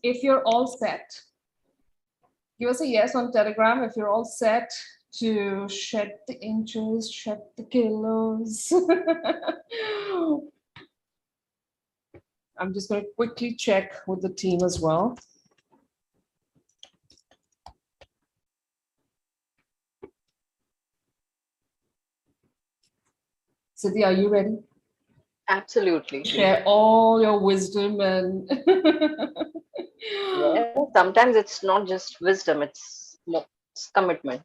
if you're all set. Give us a yes on Telegram if you're all set to shed the inches, shed the kilos. I'm just going to quickly check with the team as well. Siddhii, are you ready? Absolutely. Share all your wisdom and Yeah, sometimes it's not just wisdom, it's commitment.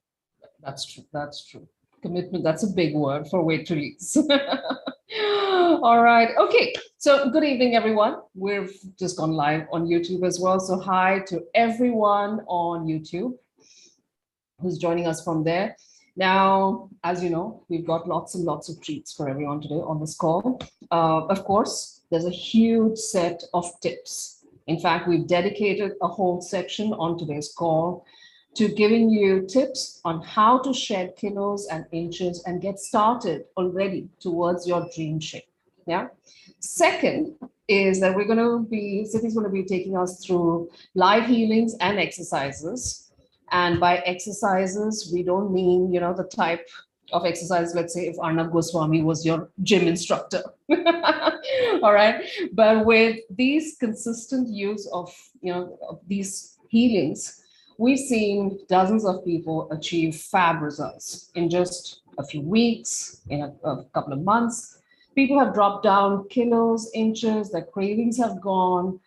That's true. That's true. Commitment, that's a big word for weight release. All right. Okay. So, good evening, everyone. We've just gone live on YouTube as well. So, hi to everyone on YouTube who's joining us from there. Now, as you know, we've got lots and lots of treats for everyone today on this call. Of course, there's a huge set of tips. In fact, we've dedicated a whole section on today's call to giving you tips on how to shed kilos and inches and get started already towards your dream shape. Yeah. Second is that Siddhii's going to be taking us through live healings and exercises. And by exercises, we don't mean, the type of exercise, let's say if Arnab Goswami was your gym instructor. All right. But with these consistent use of these healings, we've seen dozens of people achieve fab results in just a few weeks, in a couple of months. People have dropped down kilos, inches, their cravings have gone,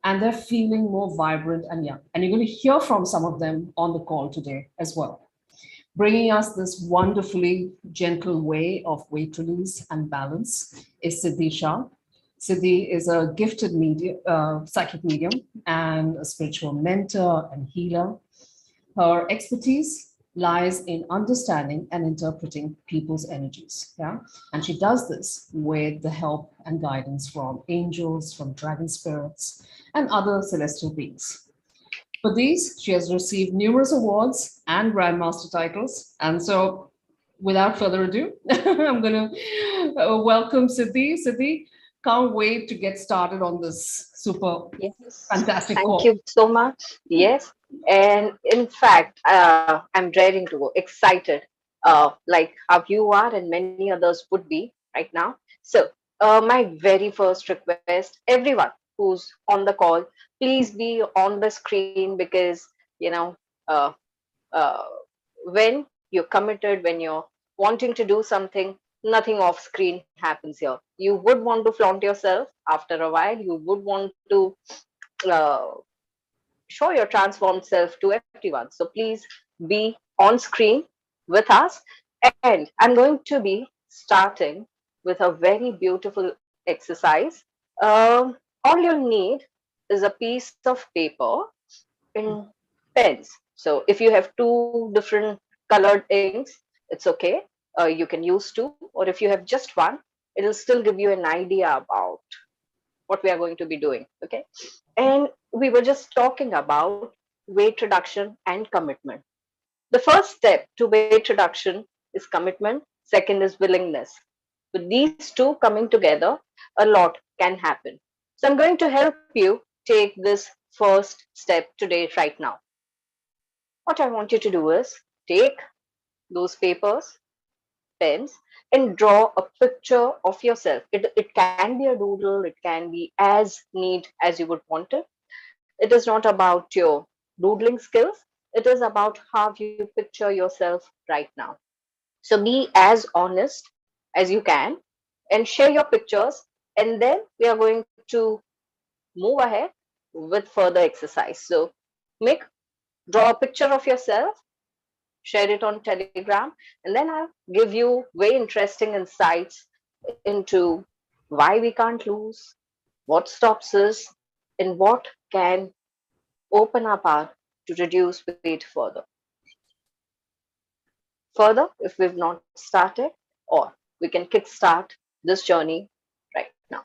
and they're feeling more vibrant and young. And you're going to hear from some of them on the call today as well. Bringing us this wonderfully gentle way of weight release and balance is Siddhii Shaah. Siddhii is a gifted psychic medium and a spiritual mentor and healer. Her expertise lies in understanding and interpreting people's energies. Yeah. And she does this with the help and guidance from angels, from dragon spirits, and other celestial beings. For these, she has received numerous awards and Grandmaster titles. And so, without further ado, I'm going to welcome Siddhii. Siddhii, can't wait to get started on this super Yes. fantastic Thank call. you so much. Yes. And in fact, I'm raring to go, excited, like how you are and many others would be right now. So, my very first request, everyone who's on the call, please be on the screen because, you know, uh, uh, when you're committed, when you're wanting to do something, nothing off screen happens here. You would want to flaunt yourself after a while, you would want to uh, show your transformed self to everyone. So please be on screen with us. And I'm going to be starting with a very beautiful exercise. All you'll need is a piece of paper and pens. So if you have two different colored inks, it's okay. You can use two, or if you have just one, it'll still give you an idea about what we are going to be doing. Okay. And we were just talking about weight reduction and commitment. The first step to weight reduction is commitment, second is willingness. With these two coming together, a lot can happen. So I'm going to help you take this first step today, right now. What I want you to do is take those papers, pens, and draw a picture of yourself. It can be a doodle, it can be as neat as you would want it. It is not about your doodling skills, it is about how you picture yourself right now. So be as honest as you can and share your pictures, and then we are going to move ahead with further exercise. So make draw a picture of yourself, share it on Telegram, and then I'll give you very interesting insights into why we can't lose, what stops us, and what can open our path to reduce weight further. Further, if we've not started, or we can kickstart this journey right now.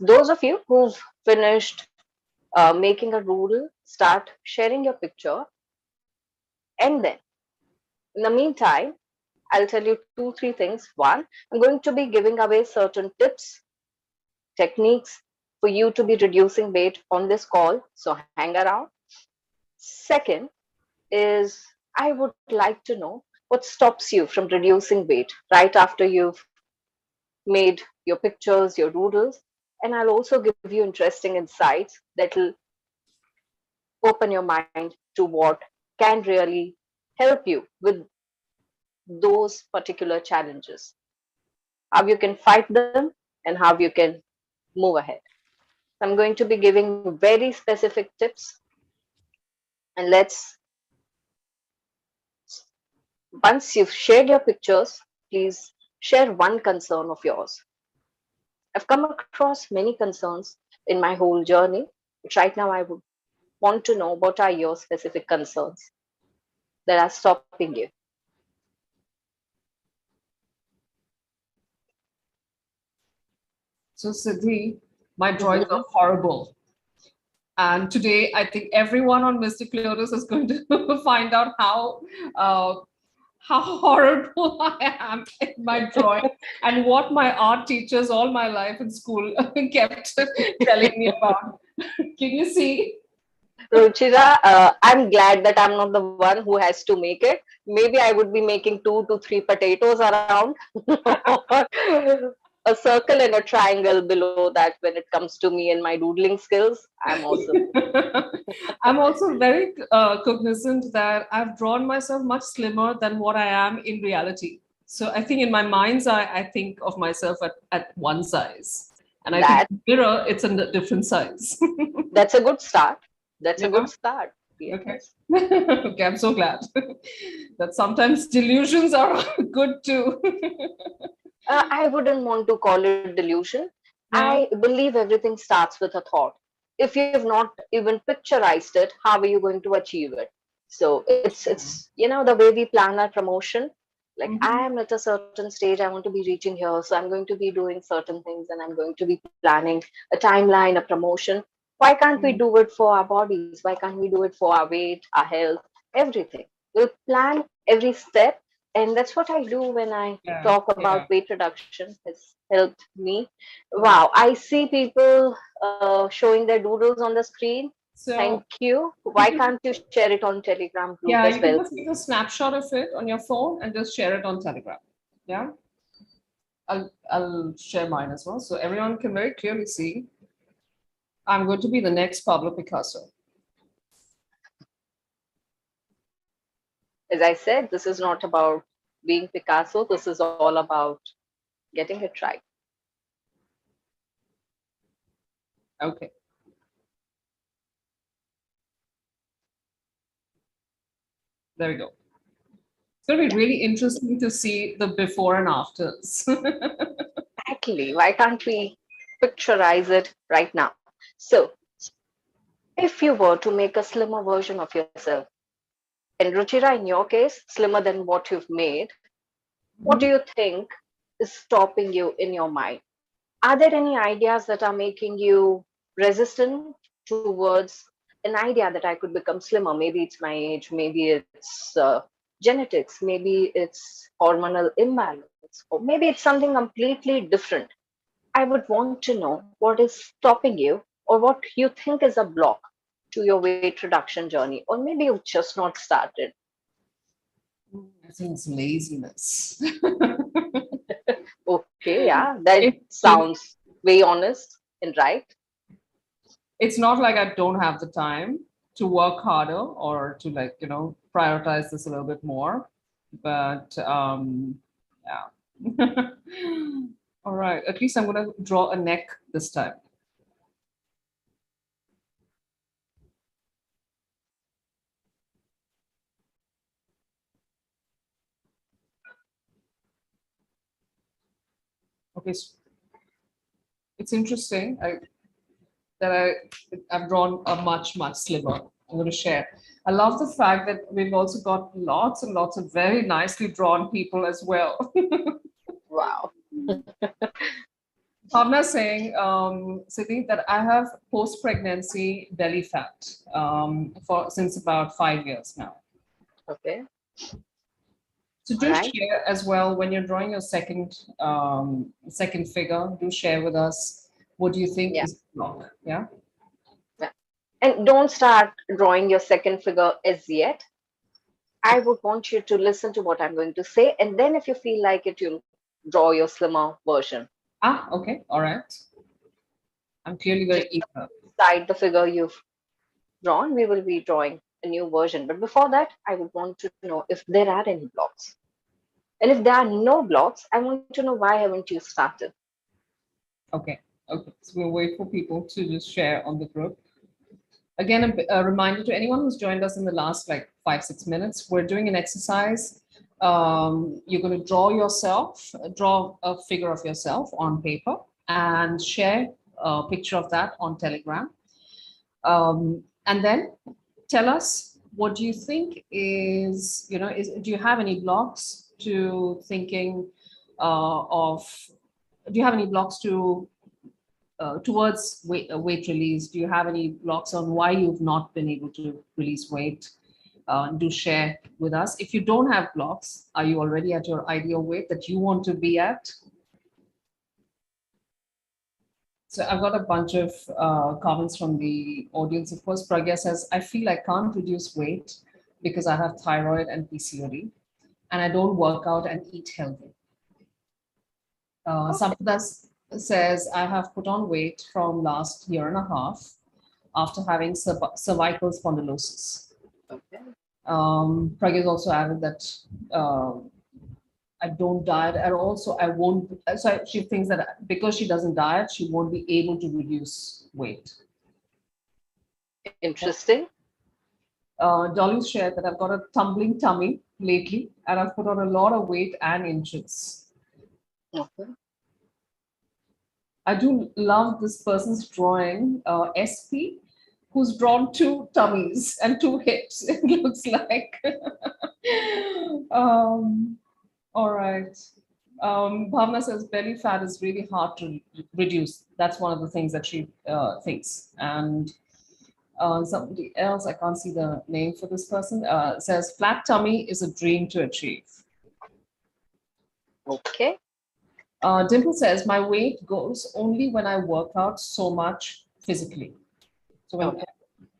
Those of you who've finished making a doodle, start sharing your picture, and then in the meantime, I'll tell you two, three things. One, I'm going to be giving away certain tips, techniques, for you to be reducing weight on this call. So hang around. Second is I would like to know what stops you from reducing weight right after you've made your pictures, your doodles. And I'll also give you interesting insights that will open your mind to what can really help you with those particular challenges, how you can fight them, and how you can move ahead. I'm going to be giving very specific tips, and let's, once you've shared your pictures, please share one concern of yours. I've come across many concerns in my whole journey, but right now I would want to know what are your specific concerns that are stopping you. So Siddhi, my drawings Mhm. are horrible. And today, I think everyone on Mystic Lotus is going to find out uh, how horrible I am in my drawing and what my art teachers all my life in school kept telling me about. Can you see? Ruchira, I'm glad that I'm not the one who has to make it. Maybe I would be making 2 to 3 potatoes around, a circle and a triangle below that when it comes to me and my doodling skills. I'm awesome. I'm also very cognizant that I've drawn myself much slimmer than what I am in reality. So I think in my mind's eye, I think of myself at one size. And I think That in the mirror, it's a different size. that's a good start. That's a Yeah. good start. Okay. Yes. Okay, I'm so glad that sometimes delusions are good too. I wouldn't want to call it delusion. I Yeah. believe everything starts with a thought. If you've not even picturized it, how are you going to achieve it? So it's the way we plan our promotion. Like I Mhm. am at a certain stage, I want to be reaching here, so I'm going to be doing certain things, and I'm going to be planning a timeline, a promotion. Why can't we Mm. do it for our bodies? Why can't we do it for our weight, our health, everything? We'll plan every step, and that's what I do when I Yeah. talk Yeah. about weight reduction. It's helped me. Wow, I see people showing their doodles on the screen. Thank So you. Why can't you share it on Telegram group yeah, as you well, can just please? take a snapshot of it on your phone and just share it on Telegram. Yeah. I'll share mine as well. So everyone can very clearly see I'm going to be the next Pablo Picasso. As I said, this is not about being Picasso. This is all about getting it right. Okay, there we go. It's going to be Yeah, really interesting to see the before and afters. exactly. Why can't we picturize it right now? So, if you were to make a slimmer version of yourself, and Ruchira, in your case, slimmer than what you've made, what do Mhm. you think is stopping you in your mind? Are there any ideas that are making you resistant towards an idea that I could become slimmer? Maybe it's my age, maybe it's genetics, maybe it's hormonal imbalance, or maybe it's something completely different. I would want to know what is stopping you, or what you think is a block to your weight reduction journey, or maybe you've just not started. I think it's laziness. Okay, yeah, that It really, sounds very honest and right. it's not like I don't have the time to work harder or to like, prioritize this a little bit more. But yeah. All right. At least I'm going to draw a neck this time. Okay. It's interesting that I've drawn a much slimmer. I'm going to share. I love the fact that we've also got lots and lots of very nicely drawn people as well. Wow. Bhavna saying, Siddhi, that I have post-pregnancy belly fat for since about 5 years now. Okay. So All do right. share as well when you're drawing your second figure. Do share with us what do you think Yeah. is the block? Yeah. Yeah. And don't start drawing your second figure as yet. I would want you to listen to what I'm going to say, and then if you feel like it, you'll draw your slimmer version. Ah, okay. All right. I'm clearly very Just eager. beside the figure you've drawn, we will be drawing a new version. But before that, I would want to know if there are any blocks. And if there are no blocks, I want to know why haven't you started? Okay. Okay. So we'll wait for people to just share on the group. Again, a reminder to anyone who's joined us in the last like 5, 6 minutes, we're doing an exercise. You're going to draw a figure of yourself on paper and share a picture of that on Telegram. And then tell us, what do you think is, do you have any blocks to thinking of, do you have any blocks to towards weight release? Do you have any blocks on why you've not been able to release weight? Do share with us. If you don't have blocks, are you already at your ideal weight that you want to be at? So I've got a bunch of comments from the audience. Of course, Pragya says, I feel I can't reduce weight because I have thyroid and PCOD, and I don't work out and eat healthy. Okay. Sampradha says, I have put on weight from last year and a half after having cervical spondylosis. Okay. Pragya also added that I don't diet, and also I won't. So she thinks that because she doesn't diet, she won't be able to reduce weight. Interesting. Dolly shared that I've got a tumbling tummy lately, and I've put on a lot of weight and inches. Okay. I do love this person's drawing, SP, who's drawn two tummies and two hips. It looks like. All right. Bhavna says belly fat is really hard to reduce. That's one of the things that she thinks. And somebody else, I can't see the name for this person, says flat tummy is a dream to achieve. Okay. Dimple says my weight goes only when I work out so much physically. So when Okay.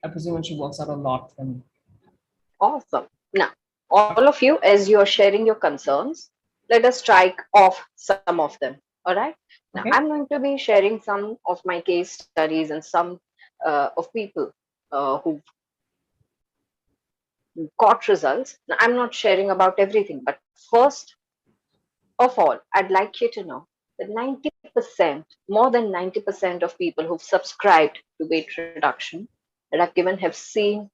I presume when she works out a lot, then Awesome. Now, all of you, as you are sharing your concerns, let us strike off some of them. All right. Now, I'm okay. going to be sharing some of my case studies and some of people who got results. Now, I'm not sharing about everything, but first of all, I'd like you to know that 90%, more than 90% of people who've subscribed to weight reduction that I've given have seen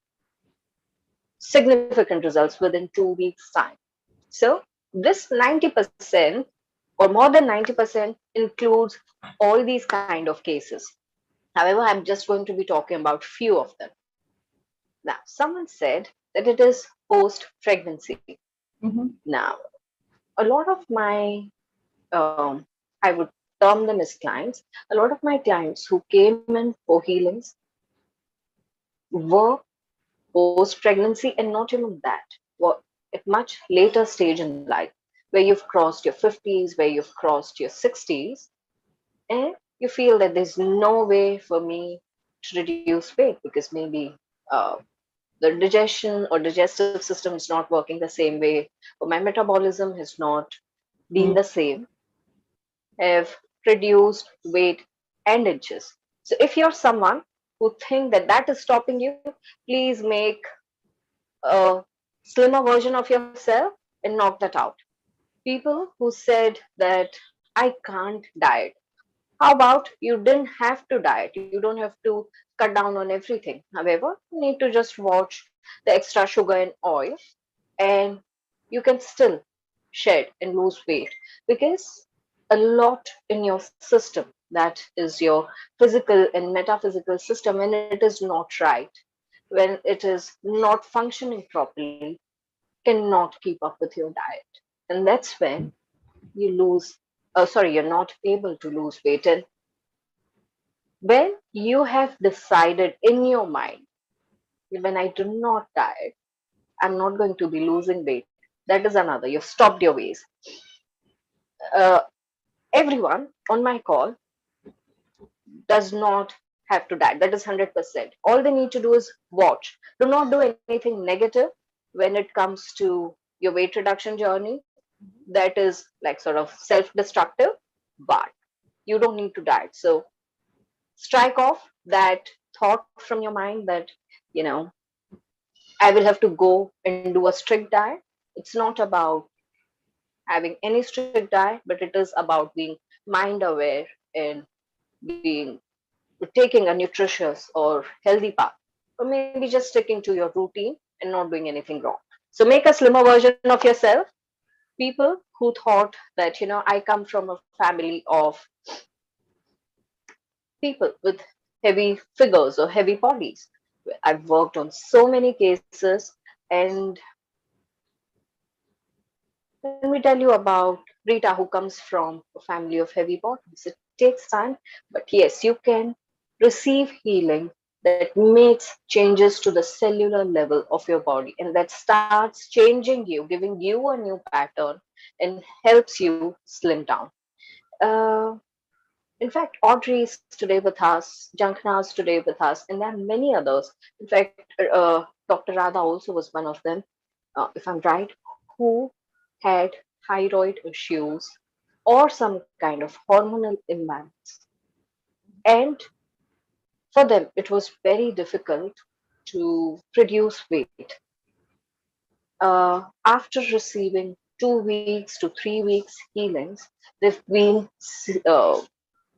significant results within 2 weeks' time. So, this 90% or more than 90% includes all these kind of cases. However, I'm just going to be talking about few of them. Now, someone said that it is post pregnancy. Mm-hmm. Now, a lot of my I would term them as clients. A lot of my clients who came in for healings were post pregnancy, and not even that, were at much later stage in life, where you've crossed your 50s, where you've crossed your 60s, and you feel that there's no way for me to reduce weight because maybe uh, the digestion or digestive system is not working the same way, or my metabolism has not been the same, have reduced weight and inches. So if you're someone who think that that is stopping you, please make a slimmer version of yourself and knock that out. People who said that I can't diet. How about you didn't have to diet? You don't have to cut down on everything. However, you need to just watch the extra sugar and oil, and you can still shed and lose weight because a lot in your system, that is your physical and metaphysical system, when it is not right, when it is not functioning properly, cannot keep up with your diet, and that's when you lose sorry, you're not able to lose weight. And when you have decided in your mind, when I do not diet, I'm not going to be losing weight, that is another, you've stopped your ways. uh, Everyone on my call, does not have to diet. That is 100%. All they need to do is watch. Do not do anything negative when it comes to your weight reduction journey. That is like sort of self destructive, but you don't need to diet. So strike off that thought from your mind that, you know, I will have to go and do a strict diet. It's not about having any strict diet, but it is about being mind aware and being taking a nutritious or healthy path, or maybe just sticking to your routine and not doing anything wrong. So make a slimmer version of yourself. People who thought that, I come from a family of people with heavy figures or heavy bodies. I've worked on so many cases, and let me tell you about Rita, who comes from a family of heavy bodies. It takes time, but yes, you can receive healing that makes changes to the cellular level of your body, and that starts changing you, giving you a new pattern, and helps you slim down. Uh, in fact, Audrey is today with us, Jankna is today with us, and there are many others. In fact, Dr. Radha also was one of them, if I'm right, who had thyroid issues or some kind of hormonal imbalance. And for them, it was very difficult to reduce weight. After receiving 2 weeks to 3 weeks healings, they've been, uh,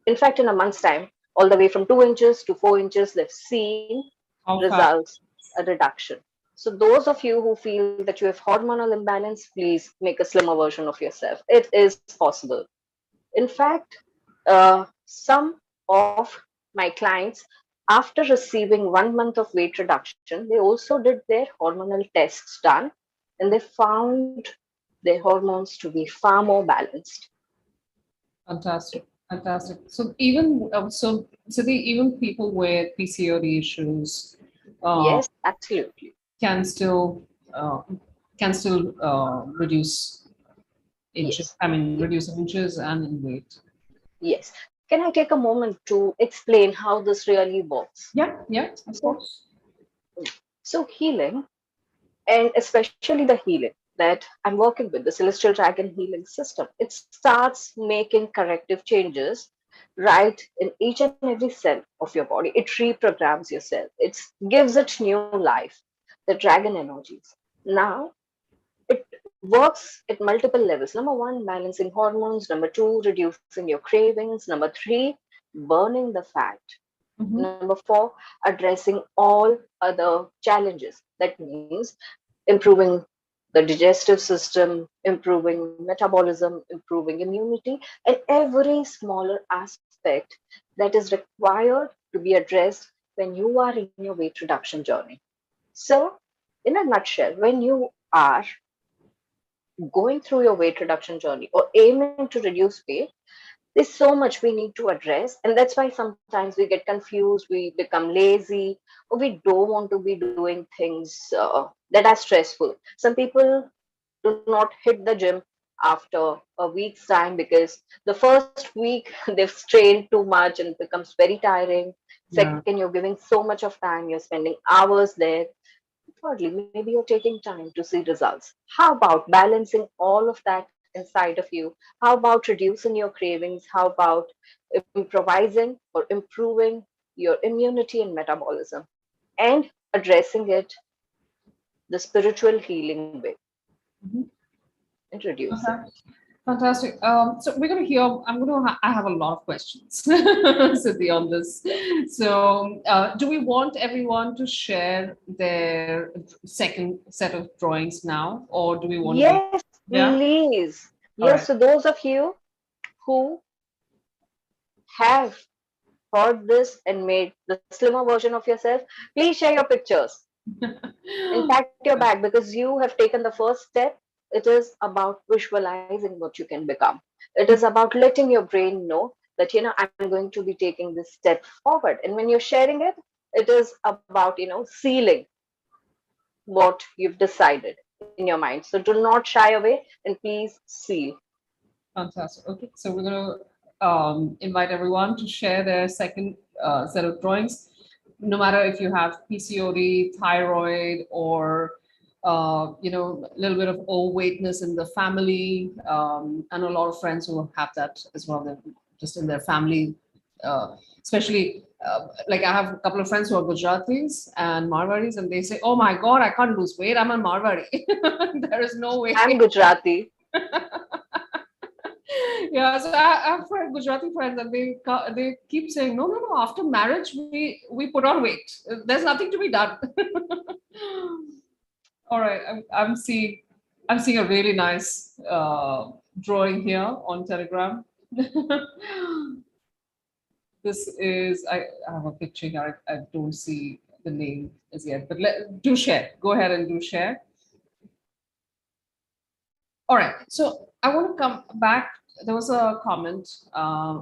in fact, in a month's time, all the way from 2 inches to 4 inches, they've seen How fast? results, a reduction. So, those of you who feel that you have hormonal imbalance, please make a slimmer version of yourself. It is possible. In fact, some of my clients, after receiving 1 month of weight reduction, they also did their hormonal tests done, and they found their hormones to be far more balanced. Fantastic. Fantastic. So even Siddhi, even people with PCOD issues uh, Yes, absolutely. can still uh, reduce inches. Yes. I mean, Ye- reduce in inches and in weight. Yes. Can I take a moment to explain how this really works? Yeah, yeah, of So, course. so healing, and especially the healing that I'm working with, the Celestial Dragon healing system, it starts making corrective changes right in each and every cell of your body. It reprograms your cell, it gives it new life, the dragon energies. Now, it works at multiple levels. Number one, balancing hormones. Number two, reducing your cravings. Number three, burning the fat. Mhm. Number four, addressing all other challenges. That means improving the digestive system, improving metabolism, improving immunity, and every smaller aspect that is required to be addressed when you are in your weight reduction journey. So, in a nutshell, when you are going through your weight reduction journey or aiming to reduce weight, there's so much we need to address. And that's why sometimes we get confused, we become lazy, or we don't want to be doing things that are stressful. Some people do not hit the gym after a week's time because the first week they've strained too much and it becomes very tiring. Yeah. Second, you're giving so much of time, you're spending hours there. Thirdly, maybe you're taking time to see results. How about balancing all of that inside of you? How about reducing your cravings? How about improvising or improving your immunity and metabolism and addressing it the spiritual healing way Mhm. and reduce it? Okay. Fantastic. So we're going to hear. I have a lot of questions, Siddhi, on this. So, do we want everyone to share their second set of drawings now, or do we want to wait? Yes, Yeah. please. All Yes, right. so those of you who have heard this and made the slimmer version of yourself, please share your pictures and pat your back because you have taken the first step. It is about visualizing what you can become. It is about letting your brain know that, I'm going to be taking this step forward. And when you're sharing it, it is about, sealing what you've decided in your mind. So do not shy away and please seal. Fantastic. Okay, so we're gonna invite everyone to share their second set of drawings, no matter if you have PCOD, thyroid, or a little bit of overweightness in the family. I know a lot of friends who have that as well. They're just in their family, especially like I have a couple of friends who are Gujaratis and Marwaris, and they say, "Oh my God, I can't lose weight. I'm a Marwari. There is no way." I'm Gujarati. Yeah, so I have Gujarati friends, and they keep saying, "No, no, no. After marriage, we put on weight. There's nothing to be done." All right, I'm seeing a really nice drawing here on Telegram. This is I have a picture here. I don't see the name as yet, but do share. Go ahead and do share. All right. So I want to come back. There was a comment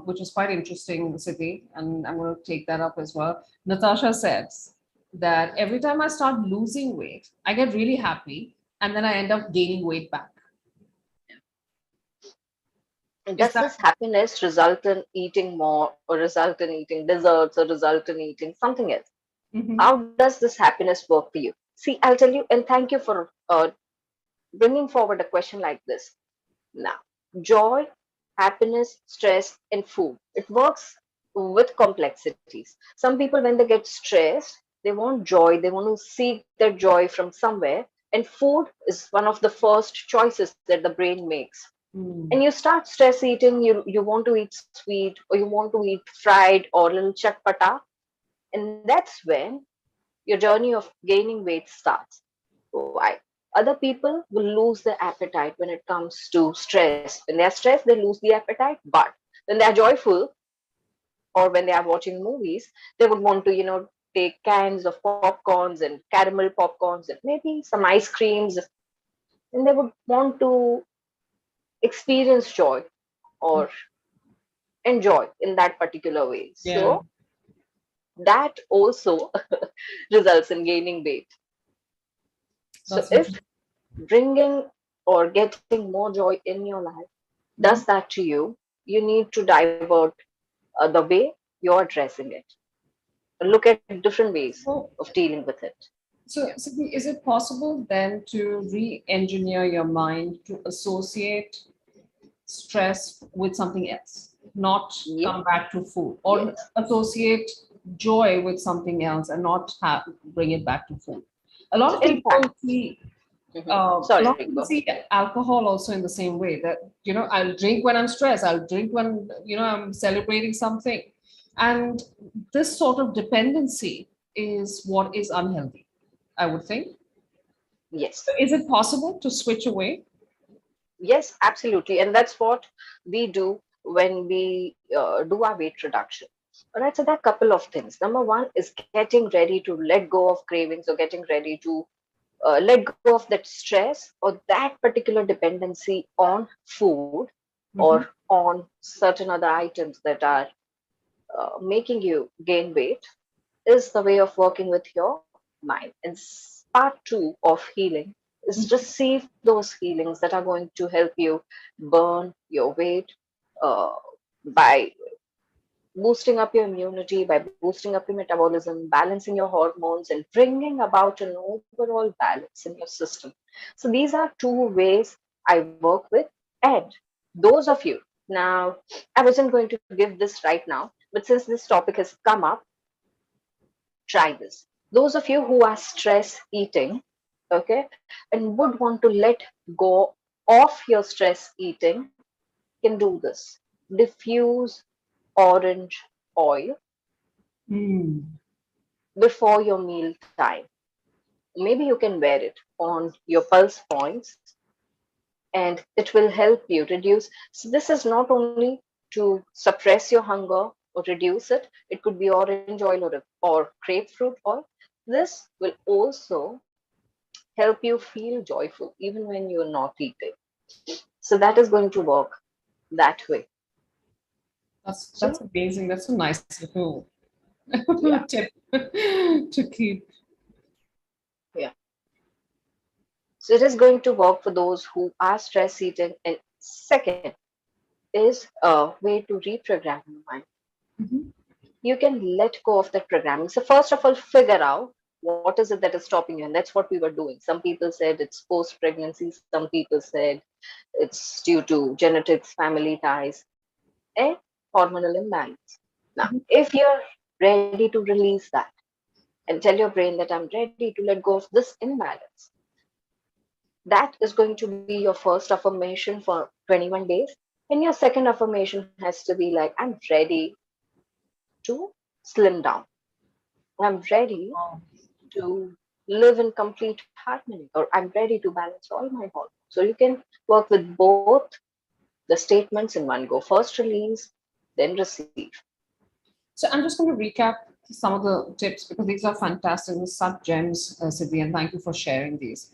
which was quite interesting, Siddhi, and I'm going to take that up as well. Natasha says that every time I start losing weight, I get really happy, and then I end up gaining weight back. Is Does that? this happiness result in eating more, or result in eating desserts, or result in eating something else? Mhm. How does this happiness work for you? See, I'll tell you, and thank you for bringing forward a question like this. Now, joy, happiness, stress, and food. It works with complexities. Some people, when they get stressed, they want joy, they want to seek their joy from somewhere, and food is one of the first choices that the brain makes. And Mm. you start stress eating, you want to eat sweet, or you want to eat fried or little chakpata, and that's when your journey of gaining weight starts. Why? Other people will lose their appetite when it comes to stress. When they are stressed, they lose the appetite. But when they are joyful, or when they are watching movies, they would want to, take cans of popcorns and caramel popcorns and maybe some ice creams. And they would want to experience joy or enjoy in that particular way. Yeah, So that also results in gaining weight. So that's if interesting. bringing or getting more joy in your life does Mhm. that to you, you need to divert the way you're addressing it. Look at different ways So, of dealing with it. so, Siddhi, is it possible then to re-engineer your mind to associate stress with something else, not Yeah, come back to food, or yes. associate joy with something else and not bring it back to food. A lot So of in people fact, see a sorry, lot of go people ahead. see alcohol also in the same way, that I'll drink when I'm stressed, I'll drink when I'm celebrating something, and this sort of dependency is what is unhealthy, I would think. Yes, Is it possible to switch away? yes, absolutely. And that's what we do when we do our weight reduction. All right, so there are a couple of things. Number one is getting ready to let go of cravings, or getting ready to let go of that stress or that particular dependency on food or Mhm. on certain other items that are making you gain weight, is the way of working with your mind. And part two of healing is receive those healings that are going to help you burn your weight uh, by boosting up your immunity, by boosting up your metabolism, balancing your hormones, and bringing about an overall balance in your system. So these are two ways I work with. And those of you, now, I wasn't going to give this right now, but since this topic has come up, try this. Those of you who are stress eating, okay, and would want to let go of your stress eating, can do this. Diffuse orange oil Mm. before your meal time. Maybe you can wear it on your pulse points, and it will help you reduce. So, this is not only to suppress your hunger or reduce it, it could be orange oil or grapefruit oil. This will also help you feel joyful even when you're not eating. So, that is going to work that way. That's So, amazing. That's a nice little yeah, tip to keep. yeah. So, it is going to work for those who are stress eating. And second, is a way to reprogram your mind. Mhm. You can let go of that programming. So first of all, figure out what is it that is stopping you, and that's what we were doing. Some people said it's post pregnancy, some people said it's due to genetics, family ties, and hormonal imbalance. Now, Mhm. if you're ready to release that and tell your brain that I'm ready to let go of this imbalance, that is going to be your first affirmation for 21 days. And your second affirmation has to be like, I'm ready to slim down. I'm ready Oh. to live in complete harmony, or I'm ready to balance all my hormones. So you can work with both the statements in one go. First release, then receive. So I'm just going to recap some of the tips because these are fantastic, these are such gems, Siddhi, and thank you for sharing these.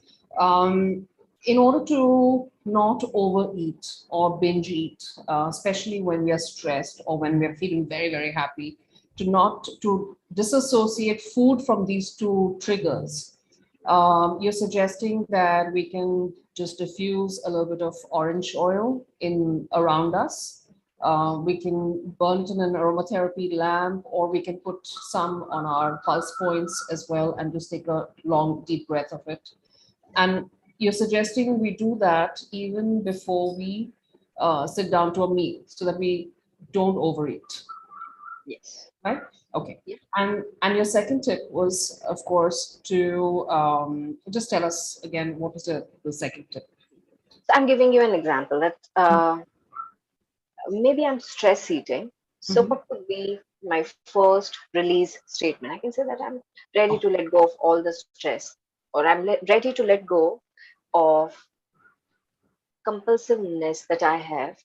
In order to not overeat or binge eat, especially when we are stressed or when we are feeling very, very happy, to disassociate food from these two triggers. You're suggesting that we can just diffuse a little bit of orange oil in around us. We can burn it in an aromatherapy lamp, or we can put some on our pulse points as well and just take a long, deep breath of it. And you're suggesting we do that even before we sit down to a meal so that we don't overeat, Yes. right? Okay. Yeah. And your second tip was, of course, to just tell us again what was the second tip. So I'm giving you an example that maybe I'm stress eating. So Mhm. what would be my first release statement? I can say that I'm ready Oh, to let go of all the stress, or I'm ready to let go of compulsiveness that I have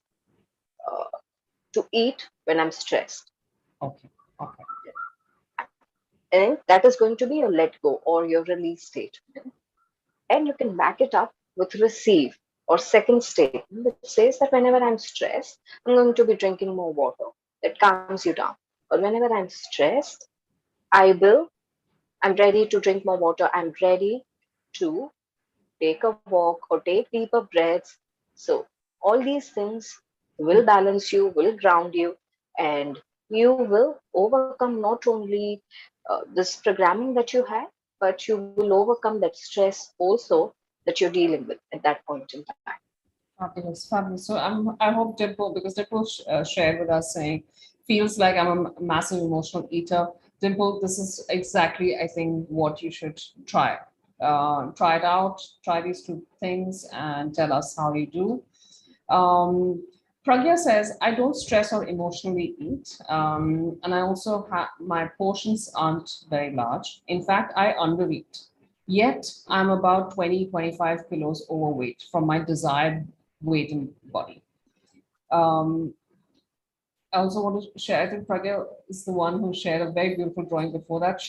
uh, to eat when I'm stressed. okay. Okay. And that is going to be your let go or your release statement. And you can back it up with receive or second statement, which says that whenever I'm stressed, I'm going to be drinking more water. That calms you down. Or whenever I'm stressed, I will, I'm ready to drink more water. I'm ready to take a walk or take deeper breaths. So, all these things will balance you, will ground you, and you will overcome not only this programming that you had, but you will overcome that stress also that you're dealing with at that point in time. Fabulous, fabulous. So I hope Dimple, because Dimple shared with us saying, feels like I'm a massive emotional eater. Dimple, this is exactly, I think, what you should try. Try it out, try these two things, and tell us how you do. Um, Pragya says, I don't stress or emotionally eat. And I also have my portions aren't very large. In fact, I undereat. Yet I'm about 20, 25 kilos overweight from my desired weight and body. Um, I also want to share, I think Pragya is the one who shared a very beautiful drawing before that.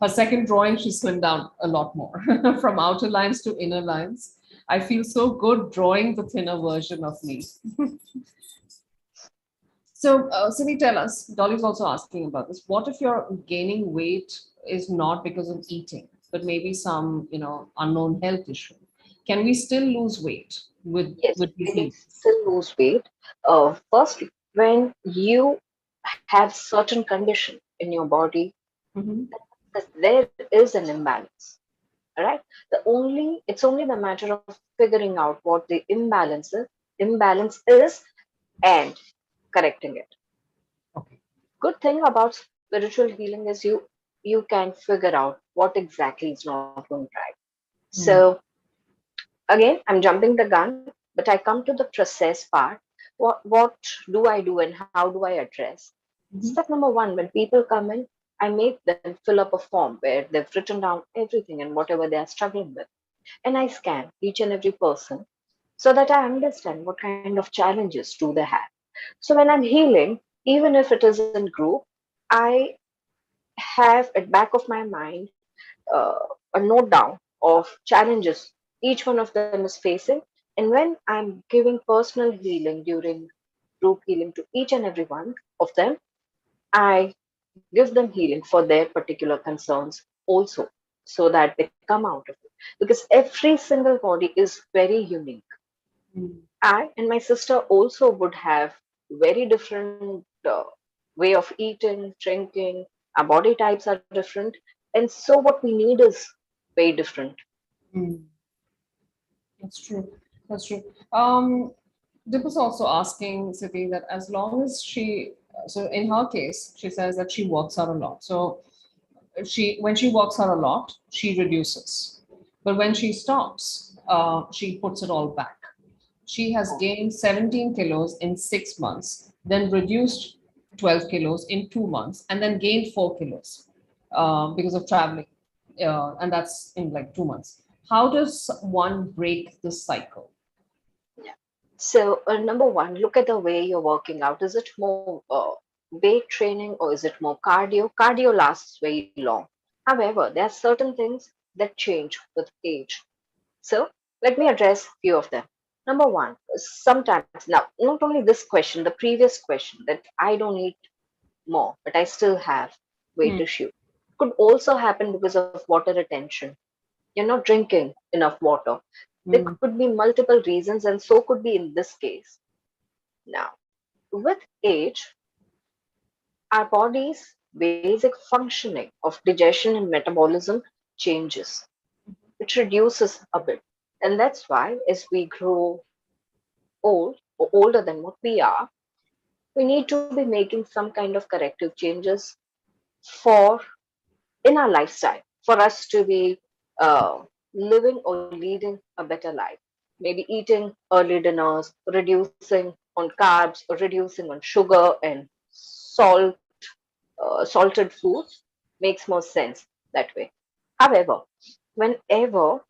Her second drawing, she slimmed down a lot more from outer lines to inner lines. I feel so good drawing the thinner version of me. So, Cindy, tell us, Dolly's also asking about this. What if you're gaining weight is not because of eating, but maybe some, unknown health issue? Can we still lose weight Yes, with you these can needs? still lose weight. First, when you have certain condition in your body, Mm-hmm. that there is an imbalance. All right. It's only the matter of figuring out what the imbalance is and correcting it. Okay. Good thing about spiritual healing is you can figure out what exactly is not going right. Mm-hmm. So again, I'm jumping the gun, but I come to the process part. What do I do and how do I address? Step number one, when people come in, I make them fill up a form where they've written down everything and whatever they are struggling with. And I scan each and every person so that I understand what kind of challenges do they have. So when I'm healing, even if it is in group, I have at back of my mind a note down of challenges each one of them is facing. And when I'm giving personal healing during group healing to each and every one of them, I give them healing for their particular concerns also, so that they come out of it. Because every single body is very unique. I and my sister also would have very different way of eating, drinking. Our body types are different, and so what we need is very different. Mm, that's true. That's true. Um, Dip was also asking Siddhi that as long as she, so in her case, she says that she works out a lot. So she, when she works out a lot, she reduces, but when she stops, she puts it all back. She has Oh, gained 17 kilos in 6 months, then reduced 12 kilos in 2 months, and then gained 4 kilos because of traveling. And that's in like 2 months. How does one break the cycle? yeah. So, number one, look at the way you're working out. Is it more weight training or is it more cardio? Cardio lasts very long. However, there are certain things that change with age. So, let me address few of them. Number one, sometimes, now, not only this question, the previous question that I don't eat more, but I still have weight Hmm. issue, could also happen because of water retention. You're not drinking enough water. There Hmm. could be multiple reasons, and so could be in this case. Now, with age, our body's basic functioning of digestion and metabolism changes. It reduces a bit. And that's why, as we grow old or older than what we are, we need to be making some kind of corrective changes for in our lifestyle for us to be living or leading a better life. Maybe eating early dinners, reducing on carbs, or reducing on sugar and salted foods makes more sense that way. However, whenever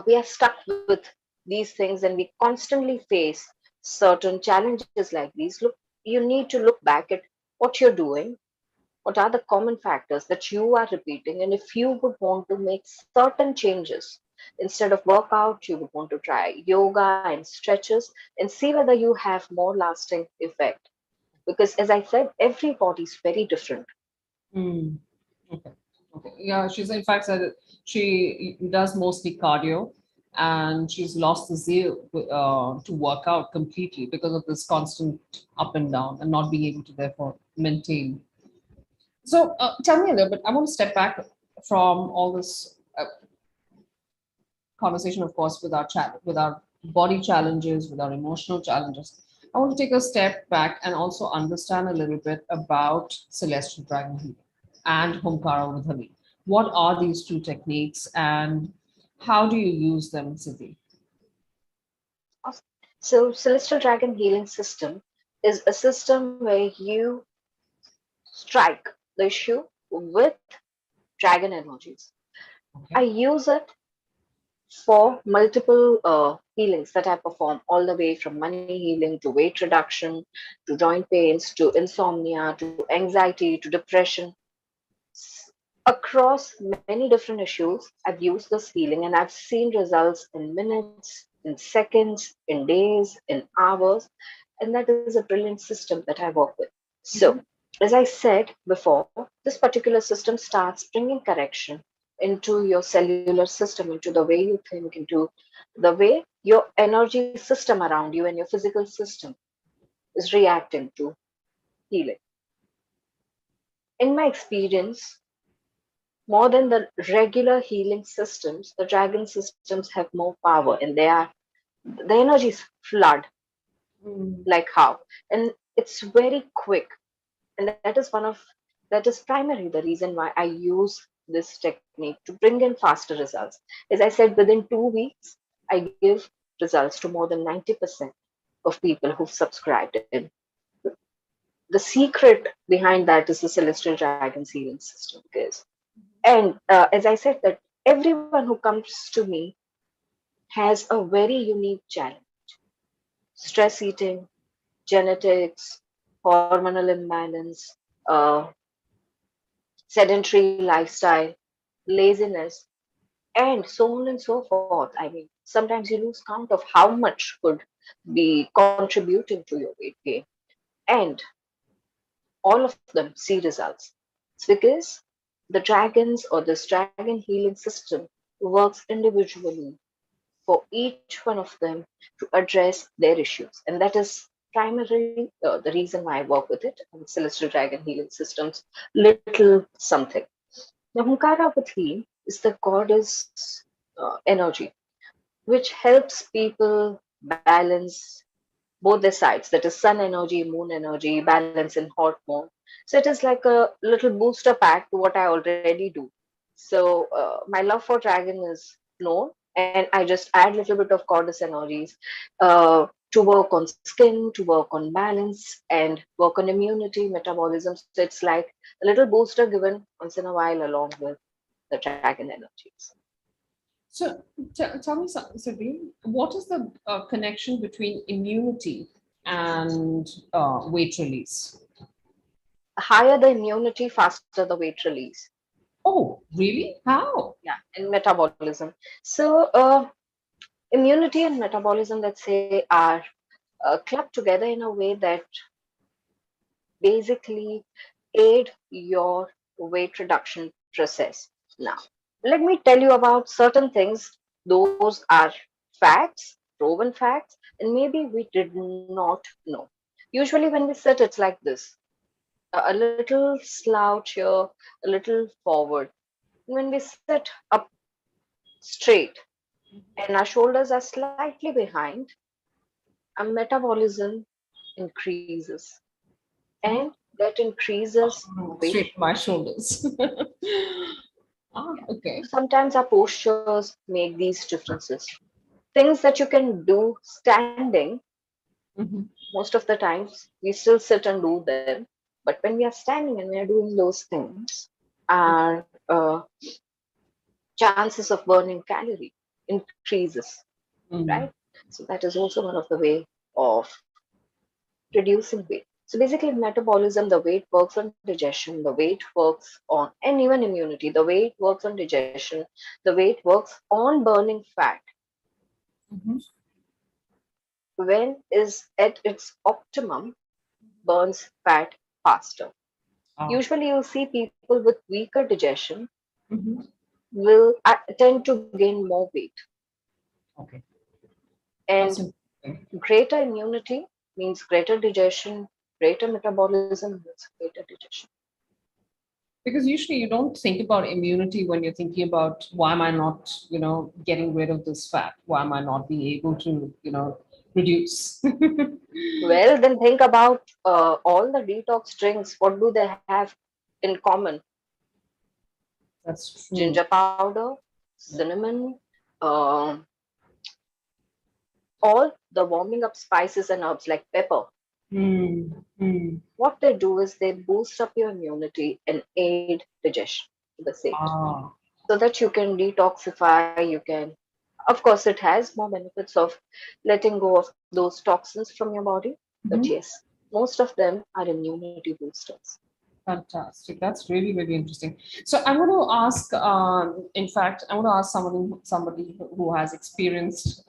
we are stuck with these things and we constantly face certain challenges like these, look, you need to look back at what you're doing, what are the common factors that you are repeating, and if you would want to make certain changes instead of workout, you would want to try yoga and stretches and see whether you have more lasting effect. Because as I said, every body is very different. Hmm. Okay. Okay. Yeah, she's in fact said that she does mostly cardio, and she's lost the zeal to work out completely because of this constant up and down and not being able to therefore maintain. So tell me a little bit. I want to step back from all this conversation, of course, with our chat, with our body challenges, with our emotional challenges. I want to take a step back and also understand a little bit about Celestial Dragon Healing and Humkara with Haleem. What are these two techniques and how do you use them, Siddhi? Awesome. So celestial dragon healing system is a system where you strike the issue with dragon energies. I Okay. use it for multiple healings that I perform, all the way from money healing to weight reduction to joint pains to insomnia to anxiety to depression. Across many different issues, I've used this healing and I've seen results in minutes, in seconds, in days, in hours. And that is a brilliant system that I work with. So, Mhm. as I said before, this particular system starts bringing correction into your cellular system, into the way you think, into the way your energy system around you and your physical system is reacting to healing. In my experience, more than the regular healing systems, the dragon systems have more power and the energies flood Mm. like how. And it's very quick. And that is primarily the reason why I use this technique to bring in faster results. As I said, within 2 weeks, I give results to more than 90% of people who've subscribed in. The secret behind that is the Celestial Dragon sealing system. Because, and as I said, that everyone who comes to me has a very unique challenge: stress eating, genetics, hormonal imbalance, uh, sedentary lifestyle, laziness, and so on and so forth. I mean, sometimes you lose count of how much could be contributing to your weight gain. And all of them see results. It's because the dragons or this dragon healing system works individually for each one of them to address their issues. And that is primarily the reason why I work with it, and Celestial Dragon Healing Systems, little something. The Humkara with Heal is the goddess energy, which helps people balance both the sides, that is sun energy, moon energy, balance in hot mode. So it is like a little booster pack to what I already do. So my love for dragon is known, and I just add little bit of goddess energies to work on skin, to work on balance, and work on immunity, metabolism. So it's like a little booster given once in a while along with the dragon energies. So tell me, Siddhi, what is the connection between immunity and weight release? Higher the immunity, faster the weight release. Oh, really? How? Yeah, and metabolism. So immunity and metabolism, let's say, are clubbed together in a way that basically aid your weight reduction process. Now, let me tell you about certain things. Those are facts, proven facts, and maybe we did not know. Usually, when we sit, it's like this, a little slouch here, a little forward. When we sit up straight and our shoulders are slightly behind, our metabolism increases, and that increases weight. Straight my shoulders. Ah, Yeah. okay. Sometimes our postures make these differences. Things that you can do standing, Mhm. most of the times we still sit and do them. But when we are standing and we are doing those things, our chances of burning calorie increases, right? Mm. So that is also one of the way of reducing weight. So basically, metabolism, the way it works on digestion, the way it works on, and even immunity, the way it works on digestion, the way it works on burning fat, Mhm. when is at its optimum, burns fat faster. Ah, Usually, you'll see people with weaker digestion mhm. will tend to gain more weight, Okay. That's and interesting. greater immunity means greater digestion, greater metabolism means greater digestion. Because usually you don't think about immunity when you're thinking about why am I not, getting rid of this fat? Why am I not being able to, reduce? Well, then think about all the detox drinks. What do they have in common? That's true. Ginger powder, Yeah. cinnamon, uh, all the warming up spices and herbs like pepper. Hmm. Hmm. What they do is they boost up your immunity and aid digestion to the same, Ah. so that you can detoxify. You can, of course, it has more benefits of letting go of those toxins from your body. But Mhm. yes, most of them are immunity boosters. Fantastic. That's really, really interesting. So I want to ask, in fact, I want to ask somebody who has experienced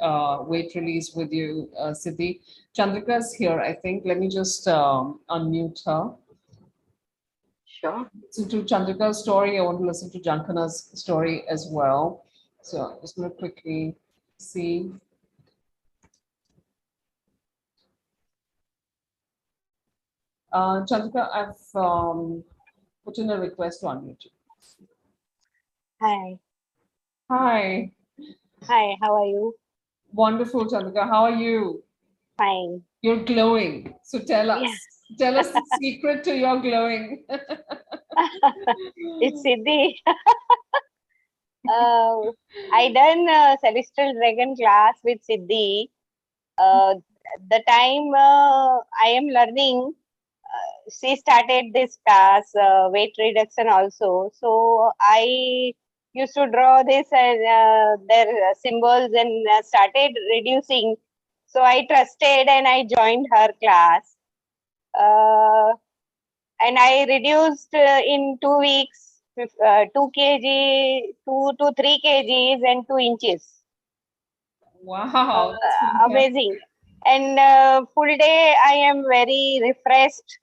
weight release with you, Siddhi. Chandrika's here, I think. Let me just unmute her. Sure. Listen to Chandrika's story. I want to listen to Jankana's story as well. So I'm just going to quickly see. Chandrika, I've put in a request to unmute you. Hi. Hi. Hi, how are you? Wonderful, Chandrika. How are you? Fine. You're glowing. So tell Yeah. us. Tell us the secret to your glowing. It's Siddhi. uh, I done Celestial Dragon class with Siddhi. Uh, the time I am learning, she started this class, weight reduction also. So I used to draw this and their symbols and started reducing. So I trusted and I joined her class. Uh, and I reduced in 2 weeks 2 kg, 2 to 3 kgs, and 2 inches. Wow, that's fantastic. Amazing. And full day, I am very refreshed,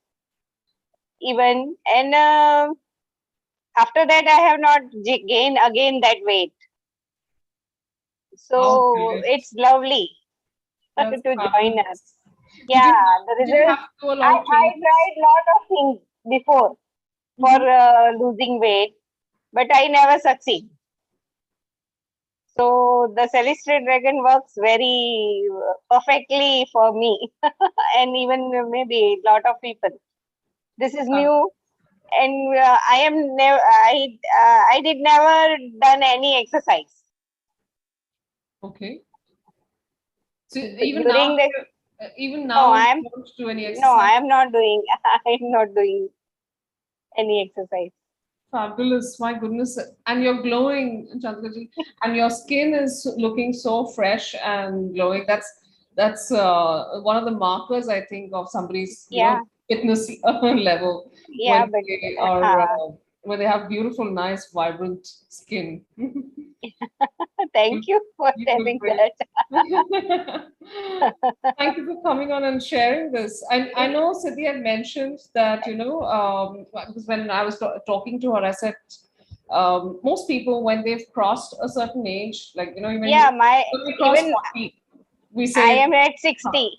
even. And after that, I have not gained again that weight. So brilliant. it's lovely That's to join us. fabulous. Did you Yeah, the did you have results. to do a lot of I changes? tried lot of things before for Mhm. losing weight, but I never succeed. So the Celestial Dragon works very perfectly for me, and even maybe a lot of people. This is Uh, new, and I am never. I did never done any exercise okay. So even now, during the. even No, now, you I am don't do any no, I exercise. am not doing. I am not doing any exercise. Fabulous, my goodness. And you're glowing, Chandra ji, and your skin is looking so fresh and glowing. That's one of the markers, I think, of somebody's, Yeah, fitness level yeah, when but they are when they have beautiful, nice, vibrant skin. thank you for You look telling great. that. Thank you for coming on and sharing this. I know Siddhi had mentioned that, because when I was talking to her, I said most people, when they've crossed a certain age, like, Yeah, when we cross even 40, we I say, am at huh. 60.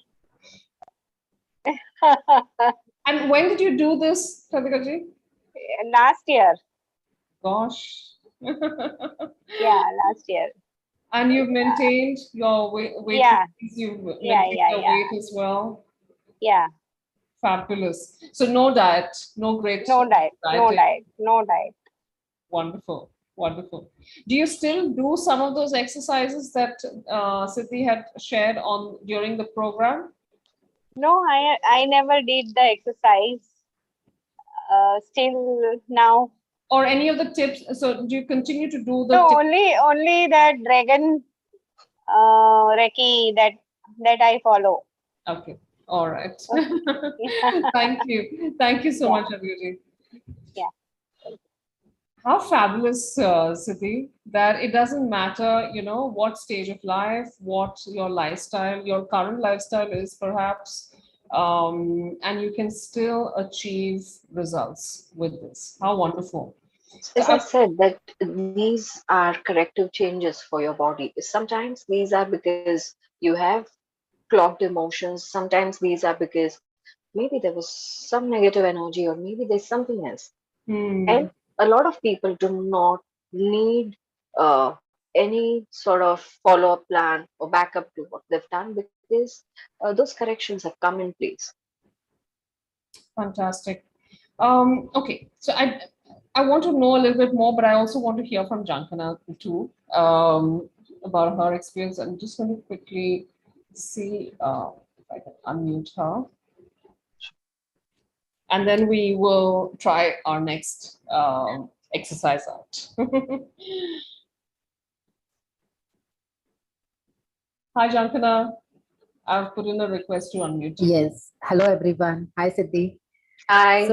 And when did you do this, Radhika ji? Last year. Gosh. Yeah, last year. And you've maintained your weight, Yeah, you've yeah, maintained yeah, your yeah, weight as well. yeah. Fabulous. So no diet, no great No diet, no dieting. diet, no diet. Wonderful, wonderful. Do you still do some of those exercises that Siddhi had shared on during the program, No, I never did the exercise. Still now. or any of the tips? So do you continue to do the No, tips? only the dragon Reiki that I follow. Okay, all right. Yeah, Thank you so yeah, much, Abhijit. yeah. How fabulous, Siddhi, that it doesn't matter, what stage of life, what your lifestyle, your current lifestyle is, perhaps, and you can still achieve results with this. How wonderful. As I I- said, that these are corrective changes for your body. Sometimes these are because you have clogged emotions. Sometimes these are because maybe there was some negative energy, or maybe there's something else. hmm, And a lot of people do not need any sort of follow-up plan or backup to what they've done, because those corrections have come in place. Fantastic. Okay, so I want to know a little bit more, but I also want to hear from Jankana too, about her experience. I'm just going to quickly see if I can unmute her, and then we will try our next exercise out. Hi, Jankana. I've put in a request to unmute you. Yes. Hello, everyone. Hi, Siddhi. I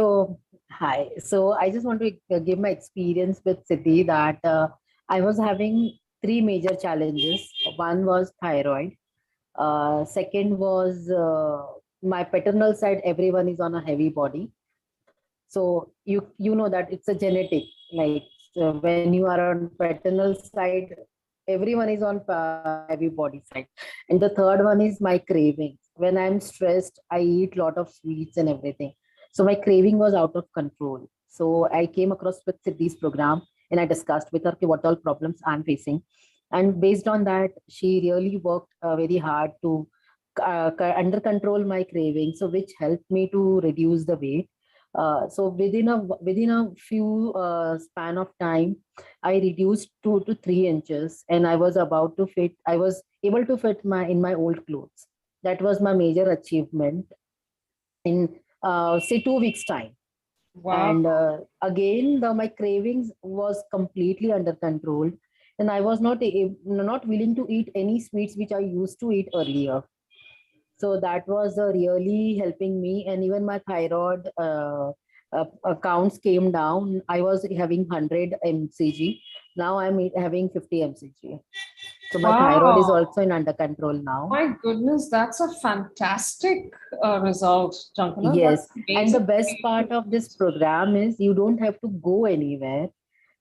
Hi. So, I just want to give my experience with Siddhi that I was having three major challenges. One was thyroid. Second was my paternal side. Everyone is on a heavy body. So you know that it's a genetic. Like when you are on paternal side, everyone is on heavy body side. And the third one is my cravings. When I'm stressed, I eat lot of sweets and everything. So my craving was out of control. So I came across with Siddhi's program and I discussed with her ki what all problems I'm facing. And based on that, she really worked very hard to under control my craving, so which helped me to reduce the weight. So within a few span of time, I reduced 2 to 3 inches, and I was about to fit. I was able to fit my in my old clothes. That was my major achievement in say 2 weeks time. Wow. And again, my cravings was completely under control, and I was not willing to eat any sweets which I used to eat earlier. So that was really helping me, and even my thyroid counts came down. I was having 100 mcg. Now I'm having 50 mcg. So my thyroid is Wow. also in under control now. My goodness, that's a fantastic result, Jankana. Yes, That's and the amazing. best part of this program is you don't have to go anywhere.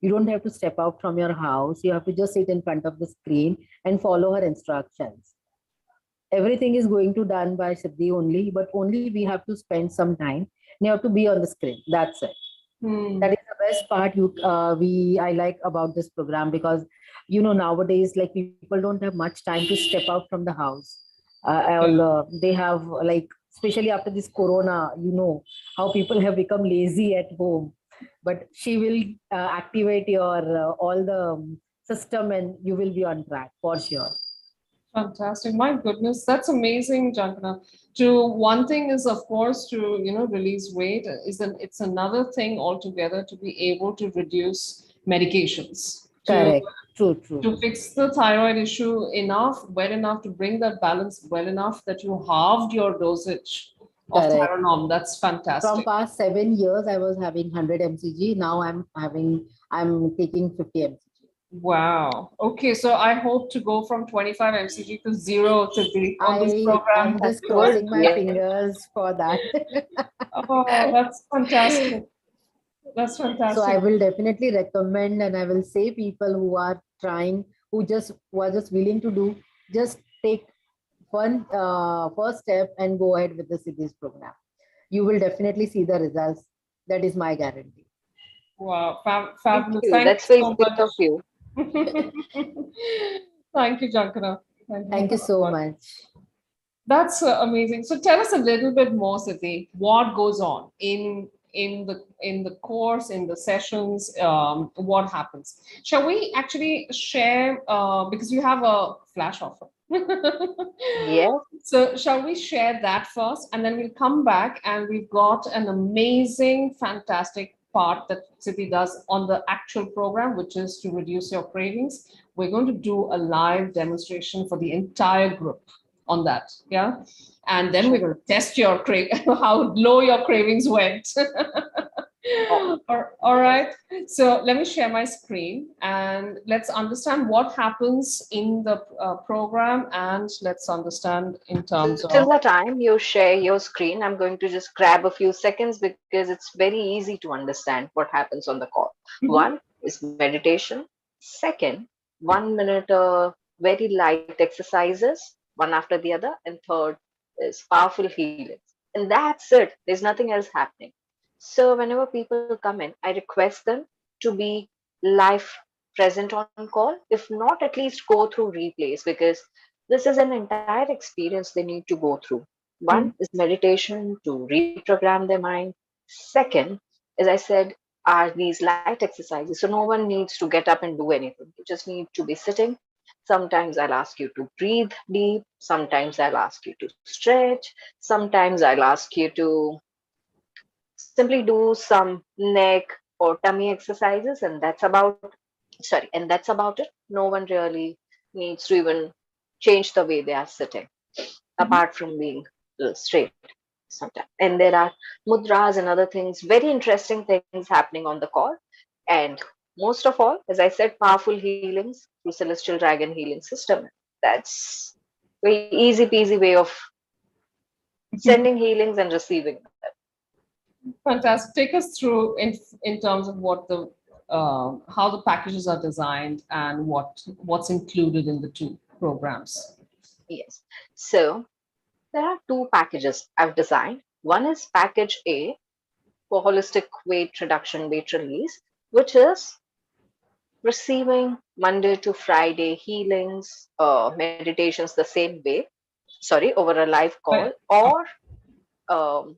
You don't have to step out from your house. You have to just sit in front of the screen and follow her instructions. Everything is going to done by Siddhi only, but only we have to spend some time. You have to be on the screen. That's it. That is the best part I like about this program, because nowadays, like, people don't have much time to step out from the house. They have, like, especially after this corona, how people have become lazy at home. But she will activate your all the system, and you will be on track for sure. Fantastic. My goodness, that's amazing, Jankana. To one thing is, of course, to release weight. It's another thing altogether to be able to reduce medications, to Correct. True. to fix the thyroid issue well enough to bring that balance well enough that you halved your dosage of Correct. Tyronom. That's From fantastic. past 7 years, I was having 100 mcg. Now I'm taking 50 mcg. Wow. Okay, so I hope to go from 25 mcg to zero Siddhi on this program. I'm just Good. crossing my Yeah. fingers for that. Oh, that's fantastic. That's So I fantastic. will definitely recommend, and I will say people who are trying, who are just willing to do, just take one first step and go ahead with the cities program. You will definitely see the results. That is my guarantee. Wow, Thank fabulous. you. Thank That's you very so sweet of you. much. Thank you, Jankana. Thank you Thank you so so much. much. That's amazing. So tell us a little bit more, Siddhi. What goes on in the course, in the sessions? What happens? Shall we actually share? Because you have a flash offer. Yes. So shall we share that first, and then we'll come back, and we've got an amazing, fantastic part that Siddhi does on the actual program, which is to reduce your cravings. We're going to do a live demonstration for the entire group on that. Yeah. And then we're Sure. going to test your how low your cravings went. Oh, All right. So let me share my screen and let's understand what happens in the program, and let's understand in so terms till of. the time you share your screen, I'm going to just grab a few seconds because it's very easy to understand what happens on the call. Mhm. One is meditation. Second, 1 minute very light exercises, one after the other. And third is powerful healings. And that's it. There's nothing else happening. So whenever people come in, I request them to be live present on call. If not, at least go through replays, because this is an entire experience they need to go through. One Mhm. is meditation to reprogram their mind. Second, as I said, are these light exercises. So no one needs to get up and do anything. You just need to be sitting. Sometimes I'll ask you to breathe deep. Sometimes I'll ask you to stretch. Sometimes I'll ask you to simply do some neck or tummy exercises, and that's about it. No one really needs to even change the way they are sitting, Mhm. apart from being straight sometimes. And there are mudras and other things, very interesting things happening on the call. And most of all, as I said, powerful healings through Celestial Dragon Healing System. That's very easy peasy way of sending healings and receiving them. Fantastic. Take us through in terms of what the how the packages are designed and what's included in the two programs. Yes. So there are two packages I've designed. One is package A for holistic weight reduction, weight release, which is receiving Monday to Friday healings, meditations the same way, sorry, over a live call, Right. or um,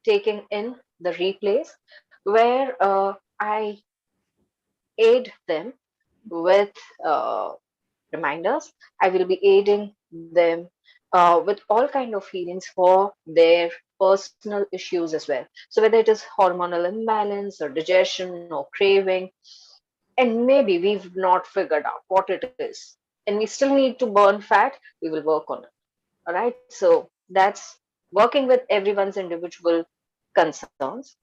taking in the replays where I aid them with reminders. I will be aiding them with all kind of healings for their personal issues as well. So whether it is hormonal imbalance or digestion or craving, and maybe we've not figured out what it is, and we still need to burn fat, we will work on it. All right. So that's working with everyone's individual concerns.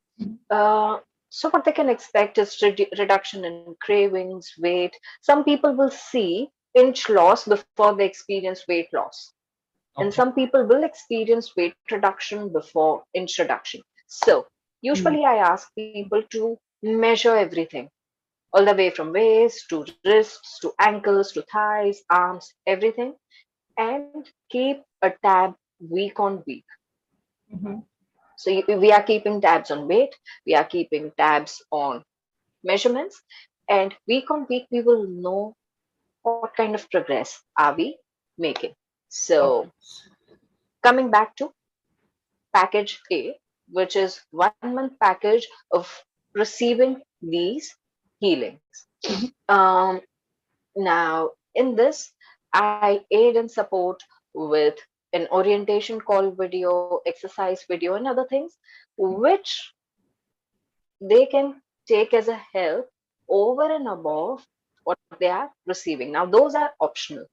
So what they can expect is reduction in cravings, weight. Some people will see inch loss before they experience weight loss, and Okay. some people will experience weight reduction before inch reduction. So Mm. usually I ask people to measure everything. all the way from waist to wrists to ankles to thighs, arms, everything, and keep a tab week on week. Mhm. So we are keeping tabs on weight, we are keeping tabs on measurements, and week on week we will know what kind of progress are we making. So Okay. coming back to package A, which is 1 month package of receiving these healings. Mhm. Um, Now, in this, I aid and support with an orientation call video, exercise video, and other things, which they can take as a help over and above what they are receiving. Now, those are optional.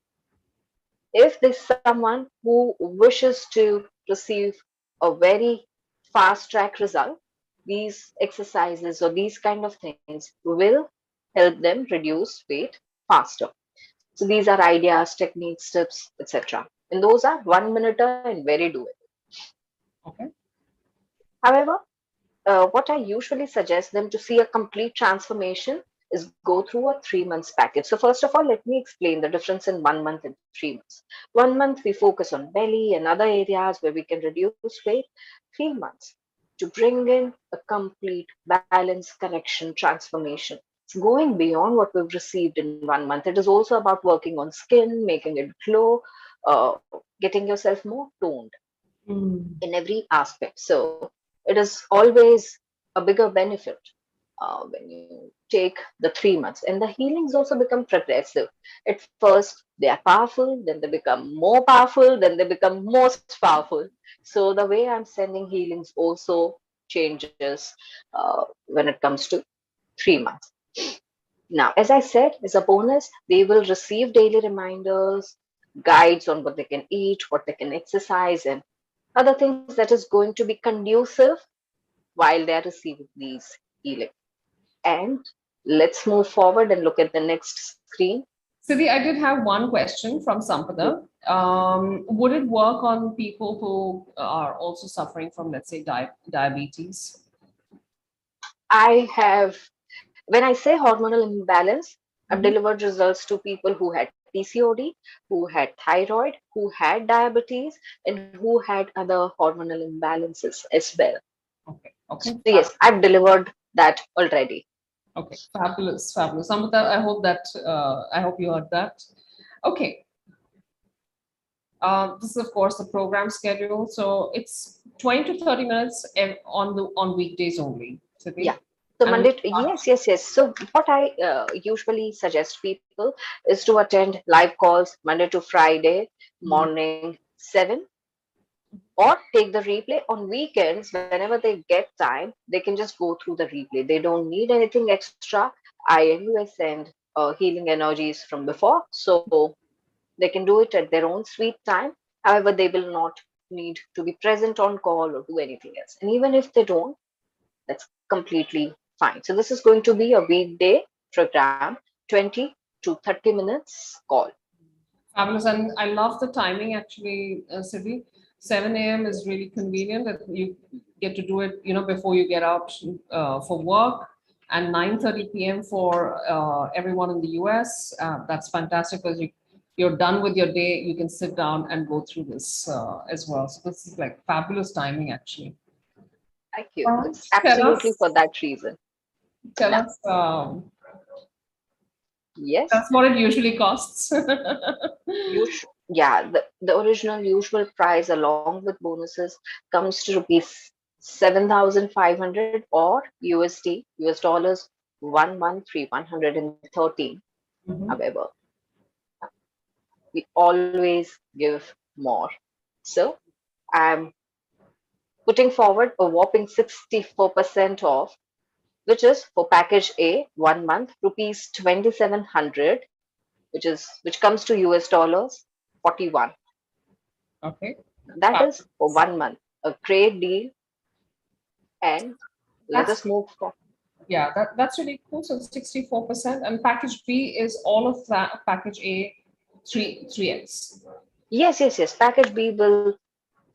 If there's someone who wishes to receive a very fast track result, these exercises or these kind of things will help them reduce weight faster. So these are ideas, techniques, tips, etc. And those are 1 minute and very doable. Okay. However, what I usually suggest them to see a complete transformation is go through a 3 months package. So first of all, let me explain the difference in 1 month and 3 months. 1 month we focus on belly and other areas where we can reduce weight. 3 months to bring in a complete balance, correction, transformation. It's going beyond what we've received in 1 month. It is also about working on skin, making it glow, getting yourself more toned Mm. in every aspect. So it is always a bigger benefit when you take the 3 months. And the healings also become progressive. At first, they are powerful, then they become more powerful, then they become most powerful. So the way I'm sending healings also changes when it comes to 3 months. Now, as I said, as a bonus, they will receive daily reminders, guides on what they can eat, what they can exercise, and other things that is going to be conducive while they are receiving these healing. And let's move forward and look at the next screen. Siddhi, I did have one question from Sampada. Would it work on people who are also suffering from, let's say, diabetes? I have, when I say hormonal imbalance, I've Mhm. delivered results to people who had PCOD, who had thyroid, who had diabetes, and who had other hormonal imbalances as well. Okay. So, Okay. yes, I've delivered that already. Okay. Fabulous. Fabulous. Sampada, I hope you heard that. Okay. This is, of course, the program schedule. So it's 20 to 30 minutes on weekdays only, Yeah. Siddhi. So And Yes, yes, yes. So what I usually suggest people is to attend live calls Monday to Friday mm, morning 7, or take the replay on weekends whenever they get time. They can just go through the replay. They don't need anything extra. I anyway send healing energies from before, so they can do it at their own sweet time. However, they will not need to be present on call or do anything else. And even if they don't, that's completely fine. So this is going to be a weekday program, 20 to 30 minutes call. fabulous. And I love the timing actually, Siddhi. 7 a.m. is really convenient that you get to do it, before you get out for work, and 9:30 p.m. for everyone in the US. That's fantastic because you're done with your day. You can sit down and go through this as well. So this is like fabulous timing actually. Thank you. All right. It's Tell absolutely us, for that reason. tell Now, us, yes, that's what it usually costs. yeah, the original usual price along with bonuses comes to rupees 7,500 or US dollars 113 Mhm. However, we always give more. So I'm putting forward a whopping 64% off, which is for package A 1 month, rupees 2,700, which comes to US dollars 41. Okay. That is for Fabulous. 1 month. A great deal. And let That's us move forward. Yeah, that's really cool. So 64%, and package B is all of that. Package A, 3x. Yes, yes, yes. Package B will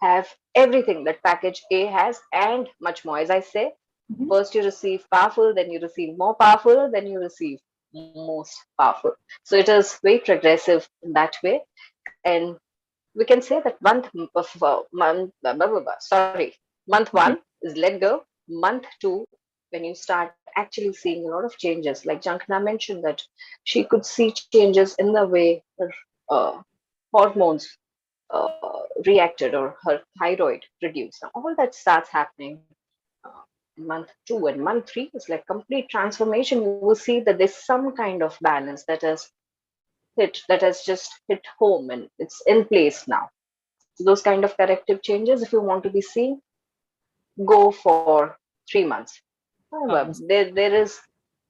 have everything that package A has and much more. As I say, Mhm. First you receive powerful, then you receive more powerful, then you receive most powerful. So it is very progressive in that way. And we can say that month one is let go. Month two, when you start actually seeing a lot of changes, like Jankana mentioned that she could see changes in the way her hormones reacted or her thyroid reduced. Now, all that starts happening in month two, and month three is like complete transformation. You will see that there's some kind of balance that has just hit home and it's in place now. So those kind of corrective changes, if you want to be seen, go for 3 months. However, Fabulous. there is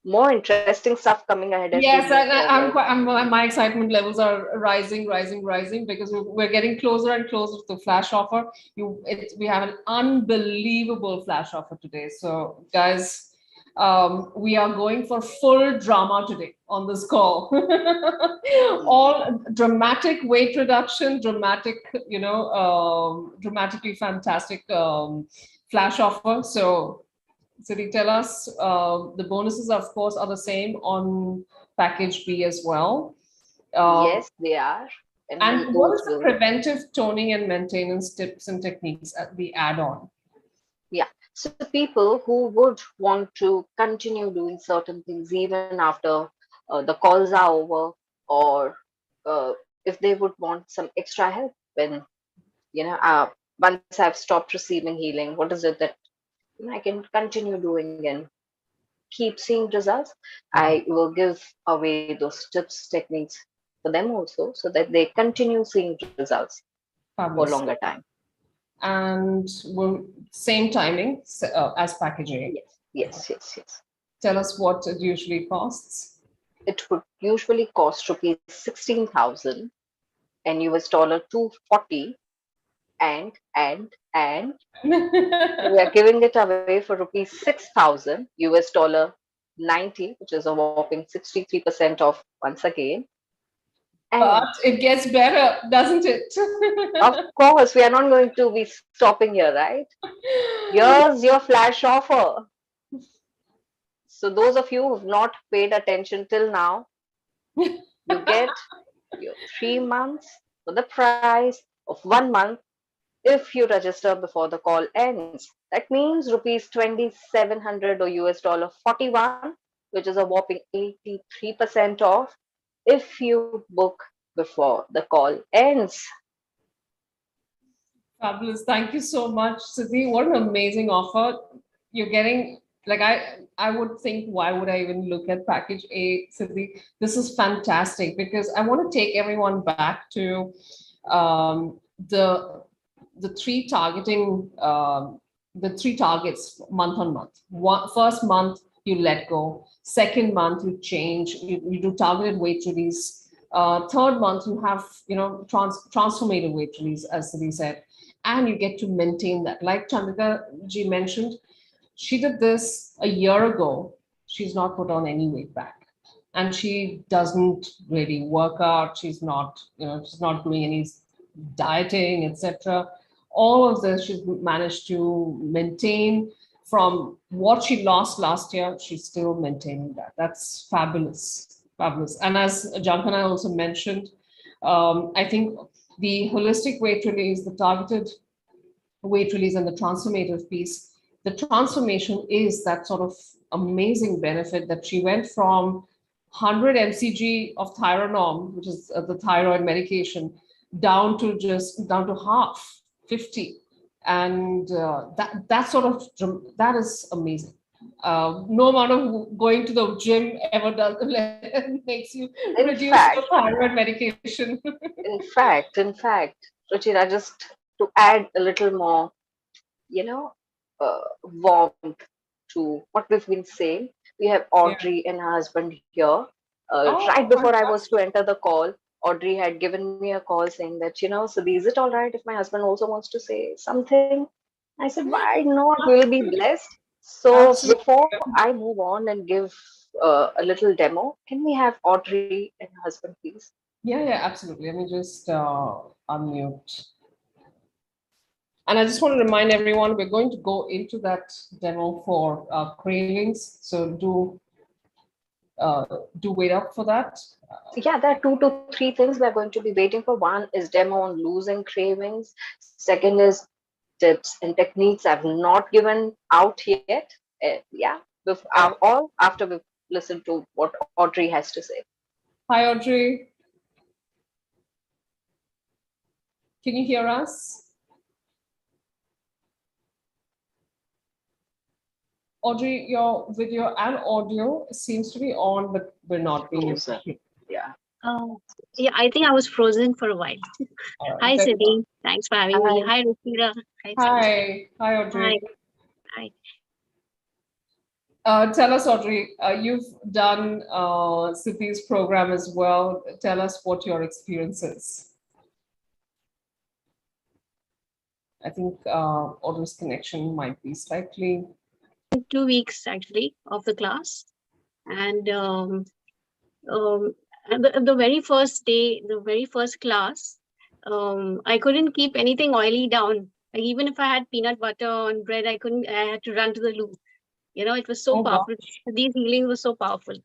more interesting stuff coming ahead as we Yes, move I'm forward. quite, my excitement levels are rising, rising, rising because we're getting closer and closer to the flash offer. We have an unbelievable flash offer today. So, guys, we are going for full drama today on this call. All dramatic weight reduction, dramatic, dramatically fantastic flash offer. So, Siddhi, tell us the bonuses, of course, are the same on package B as well. Um, Yes, they are, and and what those is the will. preventive toning and maintenance tips and techniques at the add-on? Yeah. So people who would want to continue doing certain things even after the calls are over, or if they would want some extra help when, once I've stopped receiving healing, what is it that I can continue doing and keep seeing results? I will give away those tips, techniques for them also, so that they continue seeing results for Fabulous. longer time. And same timing as package A. Yes, yes, yes, yes. Tell us what it usually costs. It would usually cost rupees 16,000 and US dollar 240, and we are giving it away for rupees 6,000 US dollar 90, which is a whopping 63% off once again. But And it gets better, doesn't it? of course, we are not going to be stopping here, right? Here's your flash offer. So those of you who've not paid attention till now, you get your 3 months for the price of 1 month if you register before the call ends. That means rupees 2,700 or US dollar 41, which is a whopping 83% off if you book before the call ends. Fabulous. Thank you so much, Siddhi. What an amazing offer. You're getting, like, I would think, why would I even look at package A, Siddhi? This is fantastic because I want to take everyone back to um, the the three targeting the three targets month on month. First month you let go. Second month you change. You do targeted weight release. Third month you have transformative weight release, as Siddhi said, and you get to maintain that. Like Chandrika ji mentioned, she did this a year ago. She's not put on any weight back, and she doesn't really work out. She's not doing any dieting, etc. All of this she's managed to maintain from what she lost last year. She's still maintaining that. That's fabulous, fabulous. And as Jankana also mentioned, I think the holistic weight release, the targeted weight release, and the transformative piece. The transformation is that sort of amazing benefit that she went from 100 mcg of Tyronorm, which is the thyroid medication, down to half, 50, and that sort of that is amazing. No amount of going to the gym ever does makes you In reduce fact, your thyroid medication. in fact, Ruchira, just to add a little more, you know, warmth to what we've been saying, we have Yeah. Audrey and her husband here. Right Oh, before I was to fantastic. enter the call, Audrey had given me a call saying that, so is it all right if my husband also wants to say something? I said, why not? We'll be blessed. So Absolutely. before I move on and give a little demo, can we have Audrey and her husband, please? Yeah, yeah, absolutely. Let me just unmute. And I just want to remind everyone, we're going to go into that demo for cravings. So do wait up for that. Yeah, there are 2 to 3 things we're going to be waiting for. One is demo on losing cravings. Second is tips and techniques I've not given out yet. Yeah, all after we've listened to what Audrey has to say. Hi, Audrey. Can you hear us? Audrey, your video and audio seems to be on, but we're not being able to hear. Yeah. Yeah, I think I was frozen for a while. Hi, Very well. Siddhii. Thanks for having me. Hi, Rufira. Hi, Audrey. Hi. Tell us, Audrey, you've done Siddhi's program as well. Tell us what your experience is. I think Audrey's connection might be slightly. 2 weeks actually of the class, and the very first day, the very first class, I couldn't keep anything oily down. Like, even if I had peanut butter on bread, I couldn't. I had to run to the loo. You know, it was so powerful. These healings were so powerful.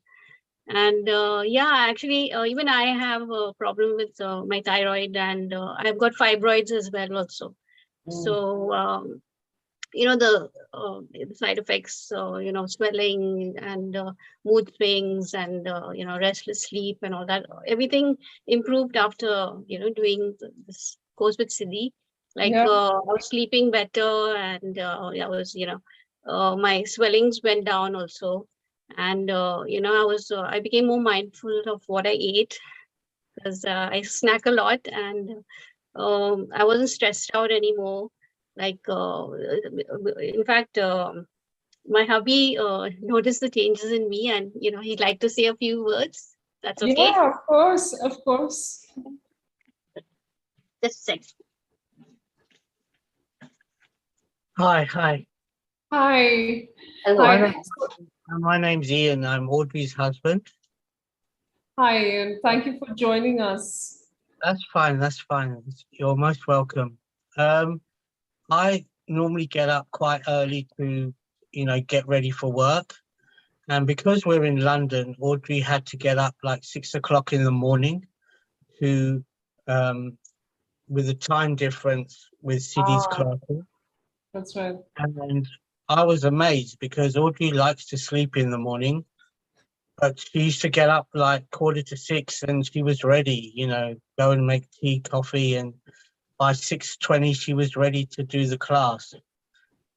And yeah, actually, even I have a problem with my thyroid, and I've got fibroids as well also. So you know, the side effects, you know, swelling and mood swings and you know, restless sleep and all that, everything improved after, you know, doing this course with Siddhii. Like I was sleeping better, and I was, you know, my swellings went down also. And you know, I became more mindful of what I ate, because I snack a lot, and I wasn't stressed out anymore. Like, in fact, my hubby noticed the changes in me, and you know, he'd like to say a few words. That's okay. Yeah, of course, of course. Just a sec. Hi. Hi. Hello. My name's Ian. I'm Audrey's husband. Hi, and thank you for joining us. That's fine. You're most welcome. I normally get up quite early to, you know, get ready for work. And because we're in London, Audrey had to get up like 6 o'clock in the morning to, with the time difference with Siddhi's classes. That's right. And I was amazed because Audrey likes to sleep in the morning, but she used to get up like 5:45 and she was ready, you know, go and make tea, coffee, and by 6:20 she was ready to do the class.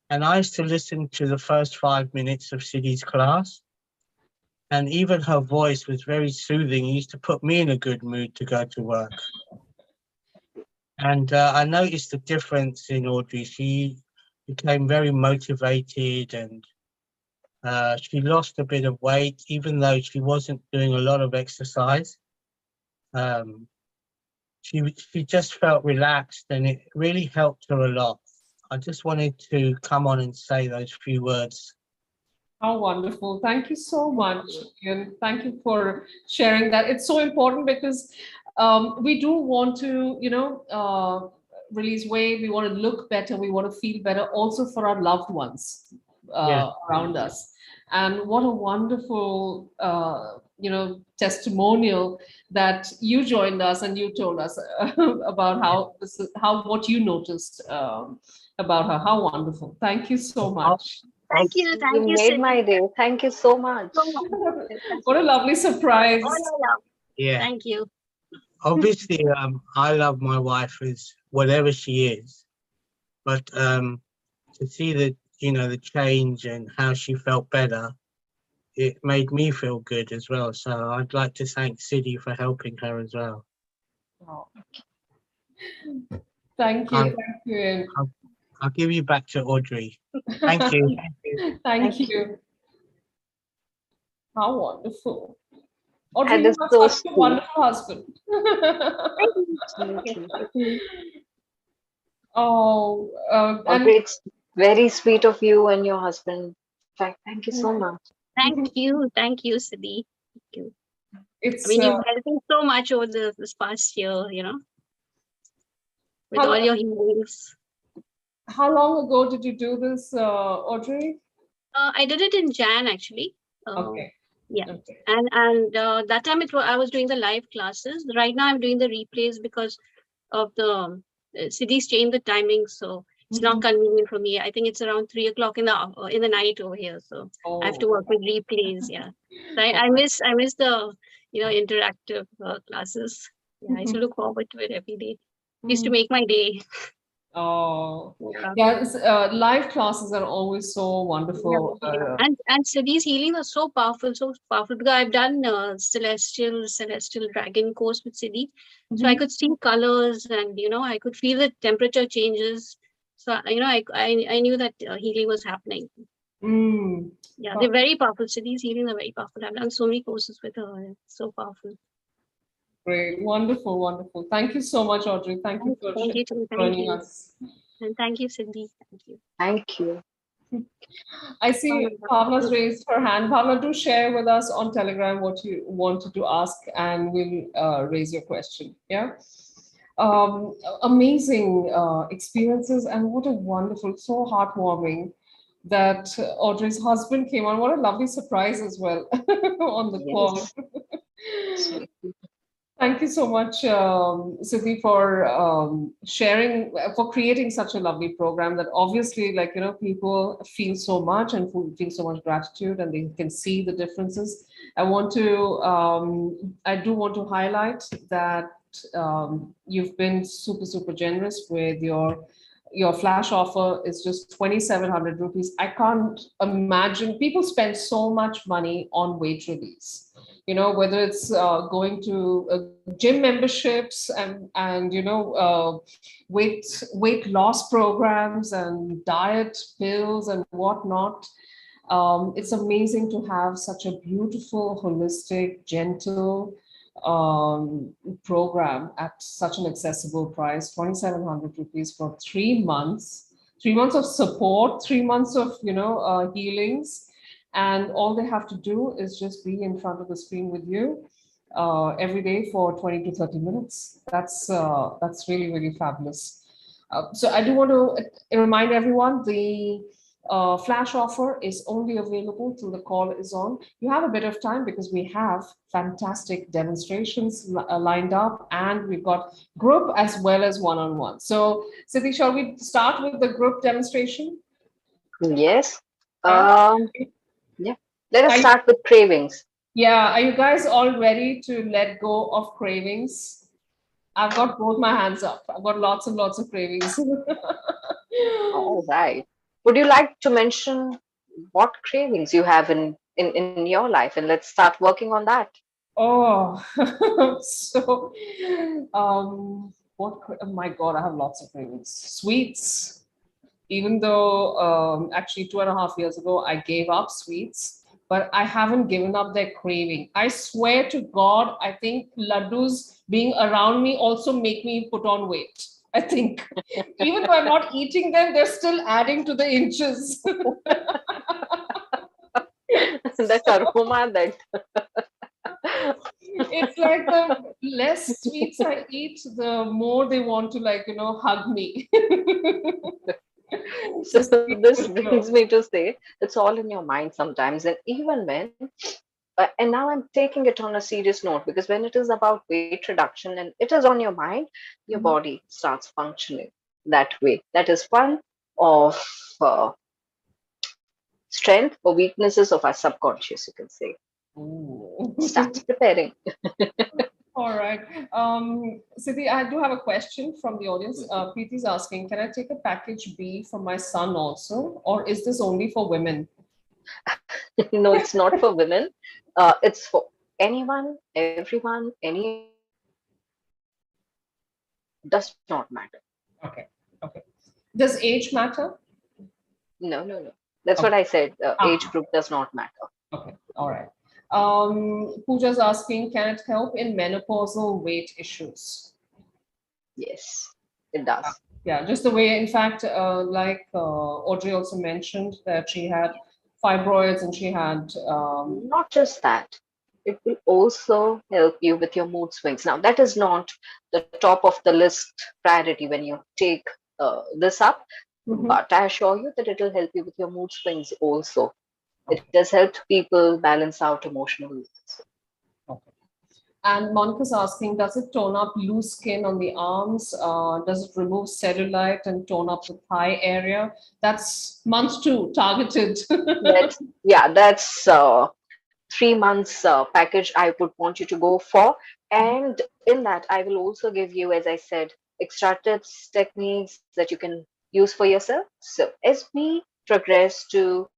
And I used to listen to the first 5 minutes of Siddhi's class, and even her voice was very soothing. It used to put me in a good mood to go to work. And I noticed the difference in Audrey. She became very motivated, and she lost a bit of weight, even though she wasn't doing a lot of exercise. She just felt relaxed, and it really helped her a lot. I just wanted to come on and say those few words. How wonderful. Thank you so much, Ian. Thank you for sharing that. It's so important because we do want to, you know, release weight. We want to look better. We want to feel better also for our loved ones around us. And what a wonderful, you know, testimonial that you joined us and you told us about how what you noticed about her. How wonderful. Thank you so much. Thank you. You made my day. Thank you so much. What a lovely surprise. Yeah. Thank you. Obviously, I love my wife as whatever she is, but to see the, you know, the change and how she felt better, it made me feel good as well. So I'd like to thank Siddhii for helping her as well. Oh. Thank you. Thank you. I'll give you back to Audrey. Thank you. Thank you. How wonderful. Audrey, And you it's have so such a wonderful husband. Oh, Audrey, it's very sweet of you and your husband. In fact, thank you so much. Thank you, Siddhii. Thank you. It's, I mean, you've helped me so much over this past year, you know, with all your healings. How long ago did you do this, Audrey? I did it in Jan actually. Okay. Yeah, Okay. and that time I was doing the live classes. Right now I'm doing the replays because of the cities change the timing, so it's not convenient for me. I think it's around 3 o'clock in the night over here, so I have to Oh. work with replays. Yeah, so I miss the interactive classes. Yeah, I used to look forward to it every day. It used to make my day. Oh, Yeah. yeah. Live classes are always so wonderful. Yeah. And Siddhi's healing was so powerful because I've done celestial dragon course with Siddhi, so I could see colors, and I could feel the temperature changes. So I knew that healing was happening. Mm. Yeah, they're very powerful. Siddhi's healing are very powerful. I've done so many courses with her. It's so powerful. Great, wonderful, wonderful. Thank you so much, Audrey. Thank you for Thank you, thank joining you, us. and thank you, Siddhi. Thank you. Thank you. I see Pavla's raised her hand. Pavla, do share with us on Telegram what you wanted to ask, and we'll raise your question. Yeah. Amazing experiences, and what a wonderful, so heartwarming that Audrey's husband came on. What a lovely surprise as well on the call. Sweet. Thank you so much, Siddhi, for sharing, for creating such a lovely program that obviously, people feel so much and feel so much gratitude, and they can see the differences. I do want to highlight that you've been super, super generous with your flash offer is just 2,700 rupees. I can't imagine people spend so much money on weight release. Whether it's going to gym memberships and weight loss programs and diet pills and whatnot. It's amazing to have such a beautiful, holistic, gentle program at such an accessible price, 2,700 rupees for 3 months. 3 months of support, 3 months of healings, and all they have to do is just be in front of the screen with you every day for 20 to 30 minutes. That's really, really fabulous. So I do want to remind everyone the flash offer is only available till the call is on. You have a bit of time because we have fantastic demonstrations lined up, and we've got group as well as one-on-one. So Siddhi, shall we start with the group demonstration? Yes. Yeah. Yeah. Let us start with cravings. Yeah. Are you guys all ready to let go of cravings? I've got both my hands up. I've got lots and lots of cravings. All right. Would you like to mention what cravings you have in your life, and let's start working on that? Oh, so oh my God, I have lots of cravings. Sweets, even though actually 2.5 years ago I gave up sweets, but I haven't given up their craving. I swear to God, I think laddus being around me also make me put on weight. I think even though I'm not eating them, they're still adding to the inches. That's aroma that. It's like the less sweets I eat, the more they want to hug me. So this brings me to say it's all in your mind sometimes, and even when and now I'm taking it on a serious note, because when it is about weight reduction and it is on your mind, your body starts functioning that way. That is one of strength or weaknesses of our subconscious, you can say. Starts preparing. All right. Siddhi, I do have a question from the audience. Preeti is asking, can I take a package B for my son also, or is this only for women? No, it's not for women. It's for anyone, everyone, any. Does not matter. Okay. Okay. Does age matter? No. That's what I said. Age group does not matter. Okay. All right. Pooja's asking, can it help in menopausal weight issues? Yes, it does. Yeah, just the way, in fact, Audrey also mentioned that she had fibroids and she had... Not just that. It will also help you with your mood swings. Now, that is not the top of the list priority when you take this up, but I assure you that it will help you with your mood swings also. It has helped people balance out emotionally. Okay. And Monica's asking, does it tone up loose skin on the arms? Does it remove cellulite and tone up the thigh area? That's month 2 targeted. That's 3 months package I would want you to go for. And in that, I will also give you, as I said, extra tips, techniques that you can use for yourself. So as we progress to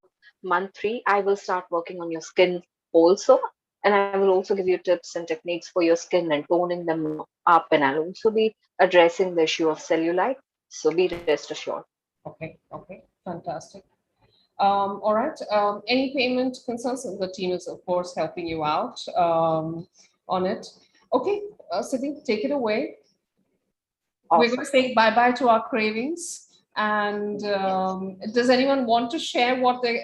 month 3, I will start working on your skin also. And I will also give you tips and techniques for your skin and toning them up. And I'll also be addressing the issue of cellulite. So be rest assured. Okay, okay, fantastic. All right. Any payment concerns? The team is, of course, helping you out on it. Okay, Siddhii, take it away. We're going to say bye-bye to our cravings. And does anyone want to share what they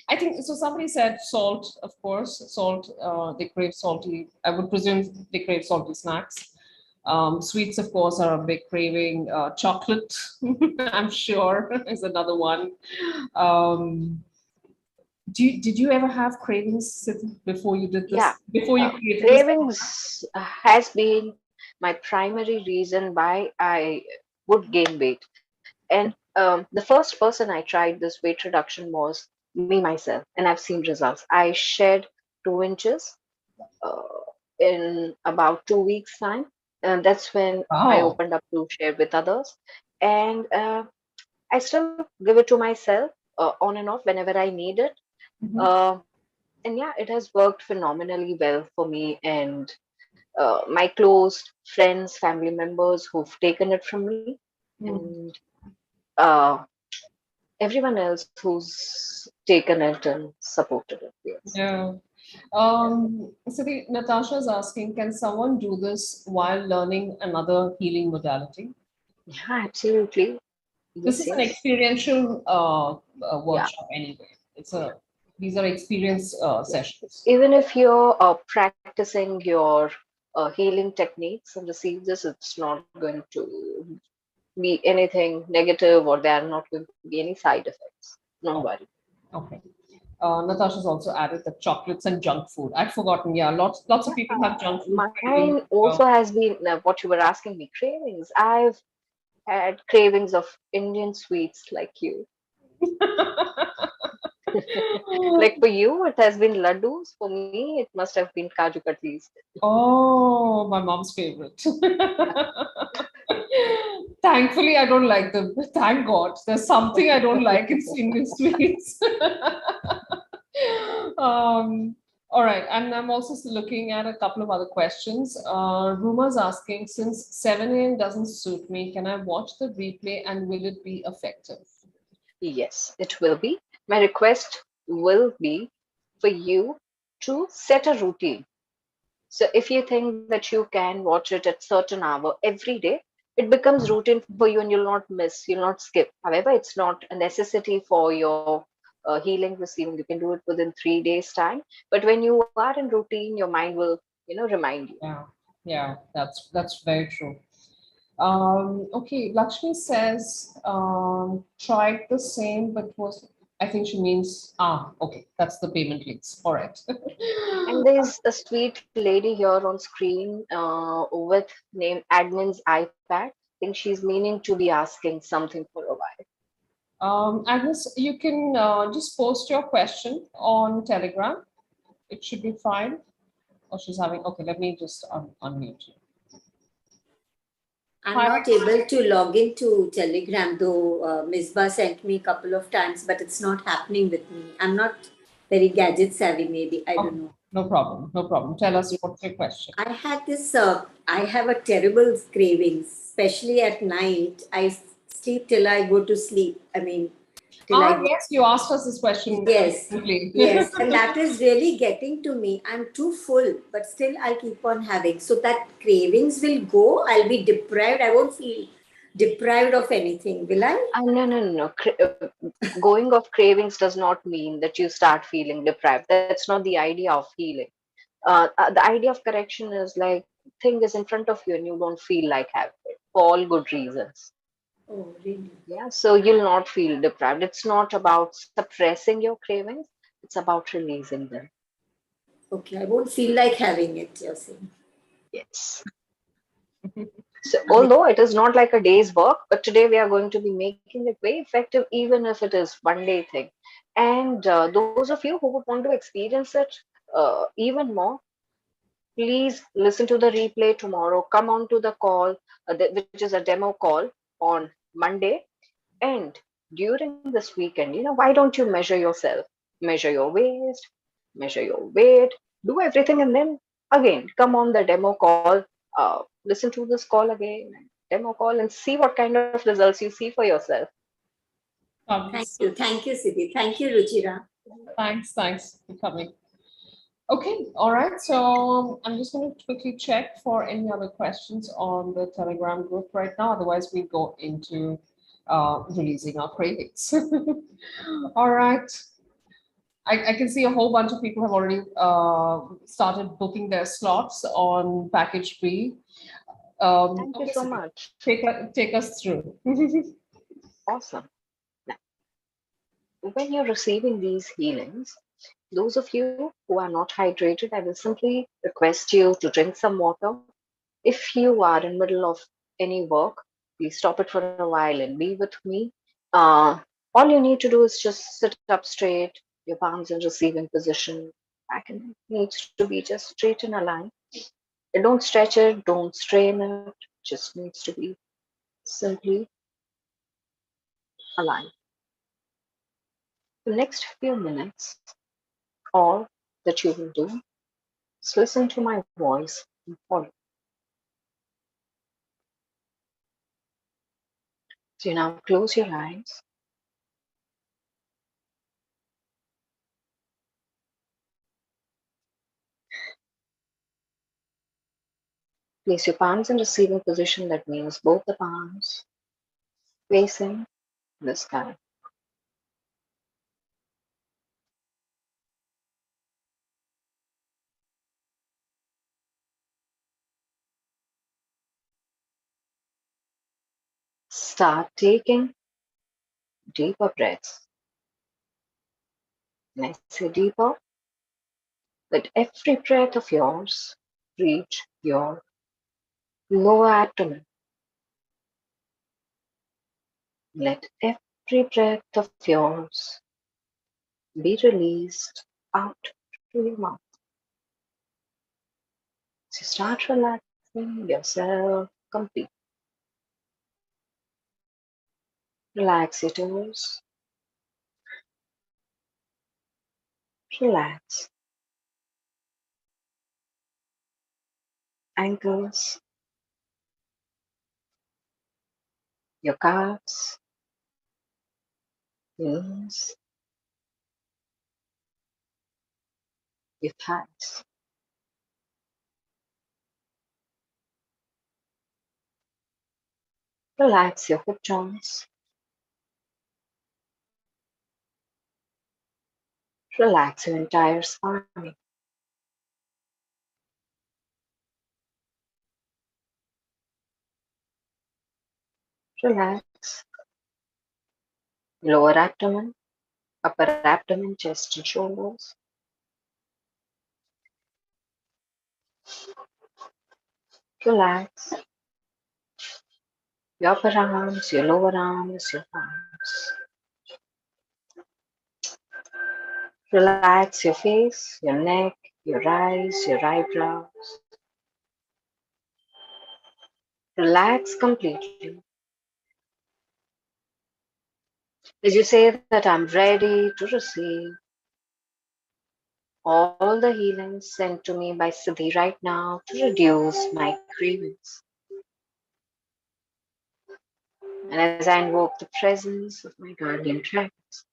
I think so? Somebody said salt, of course, salt. They crave salty. I would presume they crave salty snacks. Sweets, of course, are a big craving. Chocolate, I'm sure, is another one. Did you ever have cravings, Siddhii, before you did this? Yeah. Before you created Cravings has been my primary reason why I would gain weight. And the first person I tried this weight reduction was me myself, and I've seen results. I shed 2 inches uh, in about 2 weeks' time, and that's when I Wow. opened up to share with others. And I still give it to myself on and off whenever I need it. Mhm. And yeah, it has worked phenomenally well for me and my close friends, family members who've taken it from me, Mm. and uh, everyone else who's taken it and supported it. Yes. Yeah. Siddhii, Natasha's asking, can someone do this while learning another healing modality? Yeah, absolutely. This Yes, is an yes. experiential Yeah. workshop anyway. These are experience sessions. Even if you're practicing your healing techniques and receive this, it's not going to be anything negative or there are not going to be any side effects. Don't Oh, worry. okay. Natasha's also added the chocolates and junk food. I'd forgotten. Yeah, lots of people have junk food cravings Mine as also well. has been what you were asking me, cravings. I've had cravings of Indian sweets like you. Like for you, it has been laddus. For me, it must have been kaju katlis. Oh, my mom's favorite. Thankfully, I don't like them. Thank God. There's something I don't like in Indian sweets. um, all right. And I'm also looking at a couple of other questions. Ruma's asking, since 7 a.m. doesn't suit me, can I watch the replay and will it be effective? Yes, it will be. My request will be for you to set a routine. So if you think that you can watch it at certain hour every day, it becomes routine for you and you'll not miss, you'll not skip. However, it's not a necessity for your healing receiving. You can do it within 3 days time. But when you are in routine, your mind will, remind you. Yeah, yeah, that's very true. Okay, Lakshmi says tried the same, but was I think she means okay, that's the payment links. All right. And there's a sweet lady here on screen with name admin's iPad. I think she's meaning to be asking something for a while. Agnes, you can just post your question on Telegram. It should be fine. Oh, she's having. Okay, let me just unmute you. I'm Hi. not able to log into Telegram, though Misbah sent me a couple of times, but it's not happening with me. I'm not very gadget savvy, maybe. I don't know. No problem. No problem. Tell us what's your question. I had this, I have a terrible cravings, especially at night. I sleep till I go to sleep. I mean, till I go. Yes, you asked us this question. Yes, Recently. yes, and that is really getting to me. I'm too full, but still I keep on having. So that cravings will go. I'll be deprived. I won't feel deprived of anything, will I? No, no, no, no. Going off cravings does not mean that you start feeling deprived. That's not the idea of healing. The idea of correction is like thing is in front of you and you don't feel like having it for all good reasons. Oh, really? Yeah, so you'll not feel deprived. It's not about suppressing your cravings, it's about releasing them. Okay, I won't feel like having it, you're saying. Yes. So, although it is not like a day's work, but today we are going to be making it very effective, even if it is one day thing. And those of you who would want to experience it even more, please listen to the replay tomorrow. Come on to the call, which is a demo call on Monday. And during this weekend, why don't you measure yourself? Measure your waist, measure your weight, do everything, and then again come on the demo call. Listen to this call again, demo call, and see what kind of results you see for yourself. Thank you, Siddhi. Thank you, Ruchira. Thanks for coming. Okay, all right. So I'm just going to quickly check for any other questions on the Telegram group right now. Otherwise, we go into releasing our cravings. All right. I can see a whole bunch of people have already started booking their slots on package B. Thank you so much. Take us through. Awesome. Now, when you're receiving these healings, those of you who are not hydrated, I will simply request you to drink some water. If you are in middle of any work, please stop it for a while and be with me. All you need to do is just sit up straight, your palms in receiving position. Back and needs to be just straight in a line. And don't stretch it, don't strain it. Just needs to be simply aligned. The next few minutes, all that you will do is listen to my voice and follow. So you now close your eyes. Place your palms in receiving position. That means both the palms facing the sky. Start taking deeper breaths. When I say deeper, let every breath of yours reach your lower abdomen. Let every breath of yours be released out through your mouth. So start relaxing yourself completely. Relax your toes. Relax ankles, your calves, your knees, your thighs. Relax your hip joints. Relax your entire spine. Relax lower abdomen, upper abdomen, chest and shoulders. Relax your upper arms, your lower arms, your palms. Relax your face, your neck, your eyes, your eyebrows. Relax completely. As you say that I'm ready to receive all the healing sent to me by Siddhi right now to reduce my cravings. And as I invoke the presence of my guardian dragons,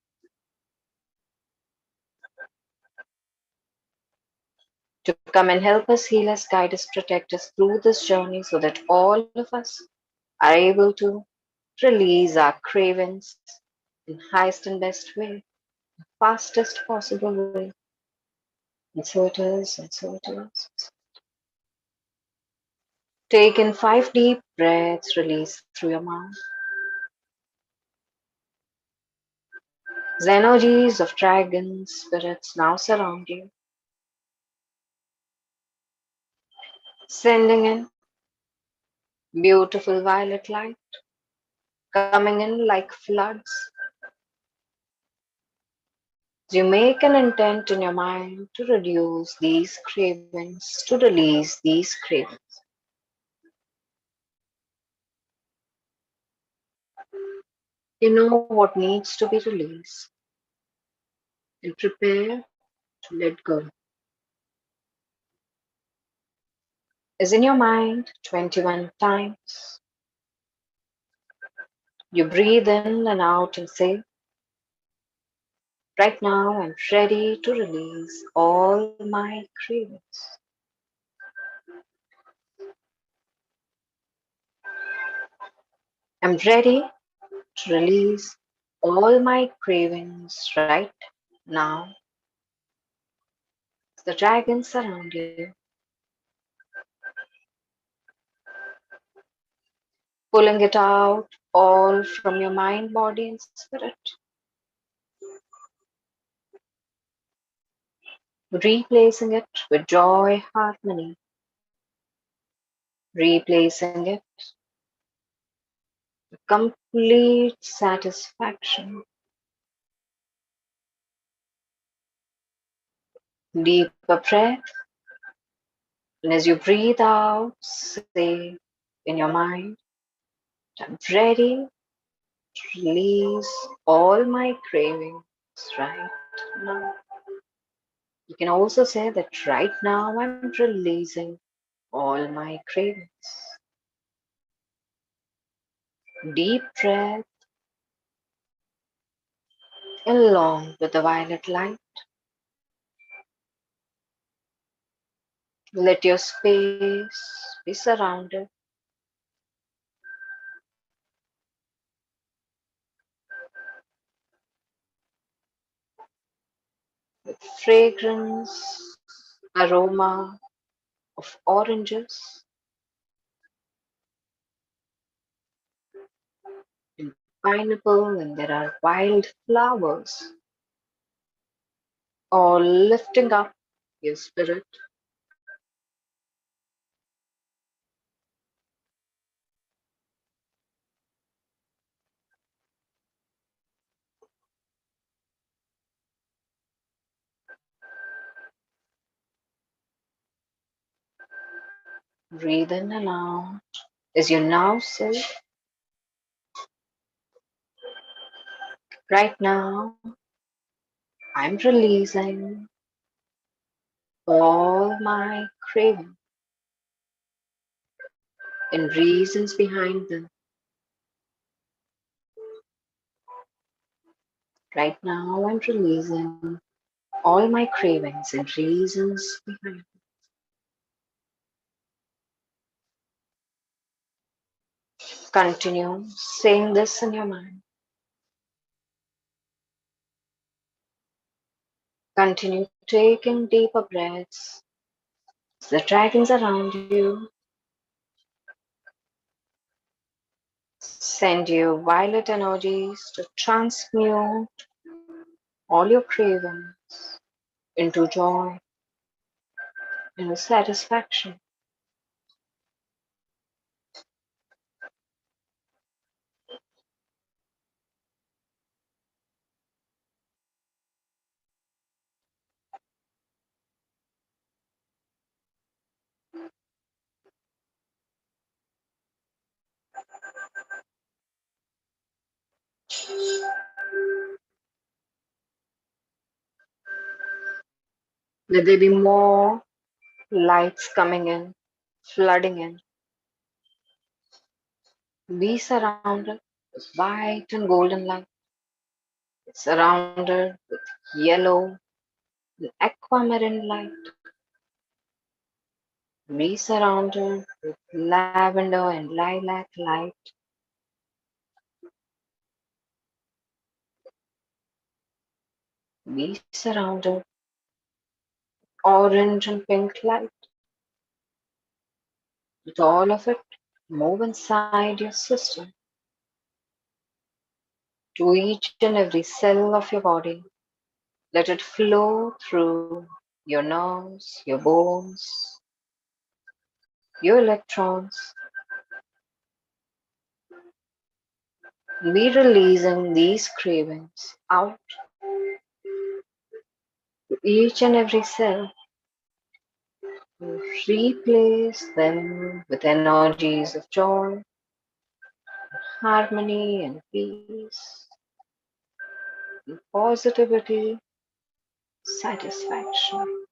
to come and help us, heal us, guide us, protect us through this journey so that all of us are able to release our cravings in highest and best way, the fastest possible way. And so it is, and so it is. Take in 5 deep breaths, release through your mouth. The energies of dragon spirits now surround you, sending in beautiful violet light, coming in like floods. You make an intent in your mind to reduce these cravings, to release these cravings. You know what needs to be released and prepare to let go. Is in your mind 21 times. You breathe in and out and say, right now I'm ready to release all my cravings. I'm ready to release all my cravings right now. The dragons surround you, pulling it out all from your mind, body, and spirit, replacing it with joy, harmony, replacing it with complete satisfaction. Deeper breath, and as you breathe out, say in your mind, I'm ready to release all my cravings right now. You can also say that right now I'm releasing all my cravings. Deep breath along with the violet light. Let your space be surrounded with fragrance, aroma of oranges and pineapple, and there are wild flowers, all lifting up your spirit. Breathe in and out as you now say, right now I'm releasing all my craving and reasons behind them. Right now I'm releasing all my cravings and reasons behind them. Continue saying this in your mind. Continue taking deeper breaths. The dragons around you send you violet energies to transmute all your cravings into joy and satisfaction. Let there be more lights coming in, flooding in. Be surrounded with white and golden light, surrounded with yellow and aquamarine light. Be surrounded with lavender and lilac light. Be surrounded with orange and pink light. With all of it, move inside your system. to each and every cell of your body. Let it flow through your nerves, your bones, your electrons. Be releasing these cravings out to each and every cell. Replace them with energies of joy, harmony, and peace, and positivity, satisfaction.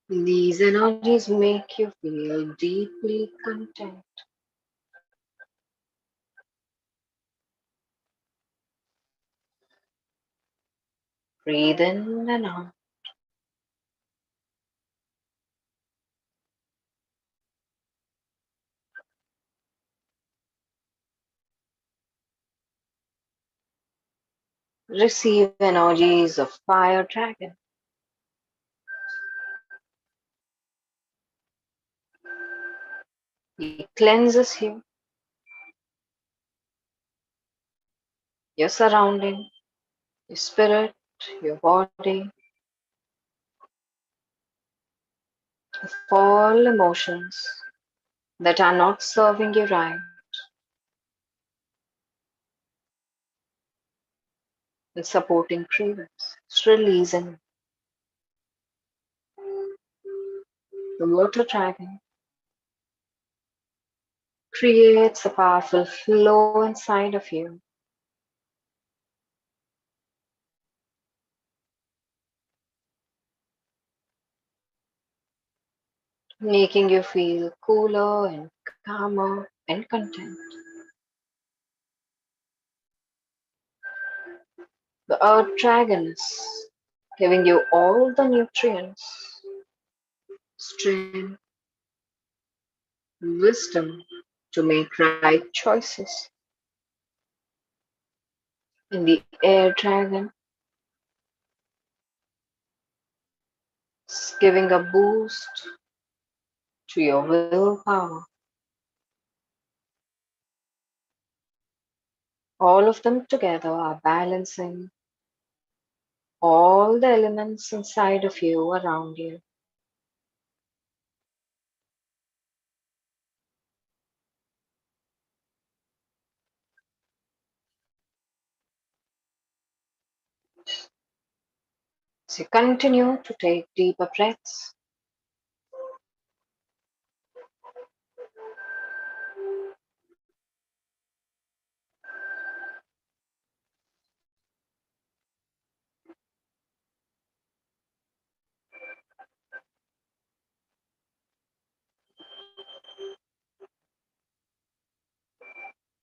These energies make you feel deeply content. Breathe in and out. Receive energies of fire dragon. He cleanses you, your surrounding, your spirit, your body, of all emotions that are not serving you right and supporting cravings. It's releasing the water dragon creates a powerful flow inside of you, making you feel cooler and calmer and content. The earth dragon is giving you all the nutrients, strength, wisdom to make right choices. And the air dragon is giving a boost to your willpower. All of them together are balancing all the elements inside of you around you. So you continue to take deeper breaths.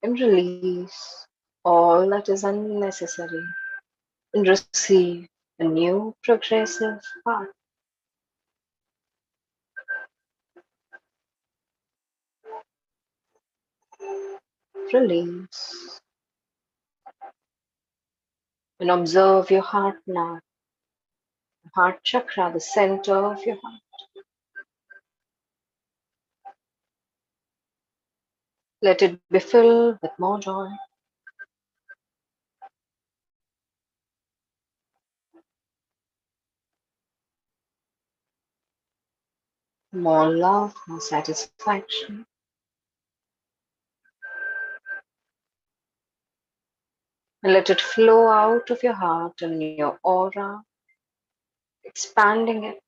And release all that is unnecessary and receive a new progressive path. Release and observe your heart now, heart chakra, the center of your heart. Let it be filled with more joy, more love, more satisfaction. And let it flow out of your heart and your aura, expanding it.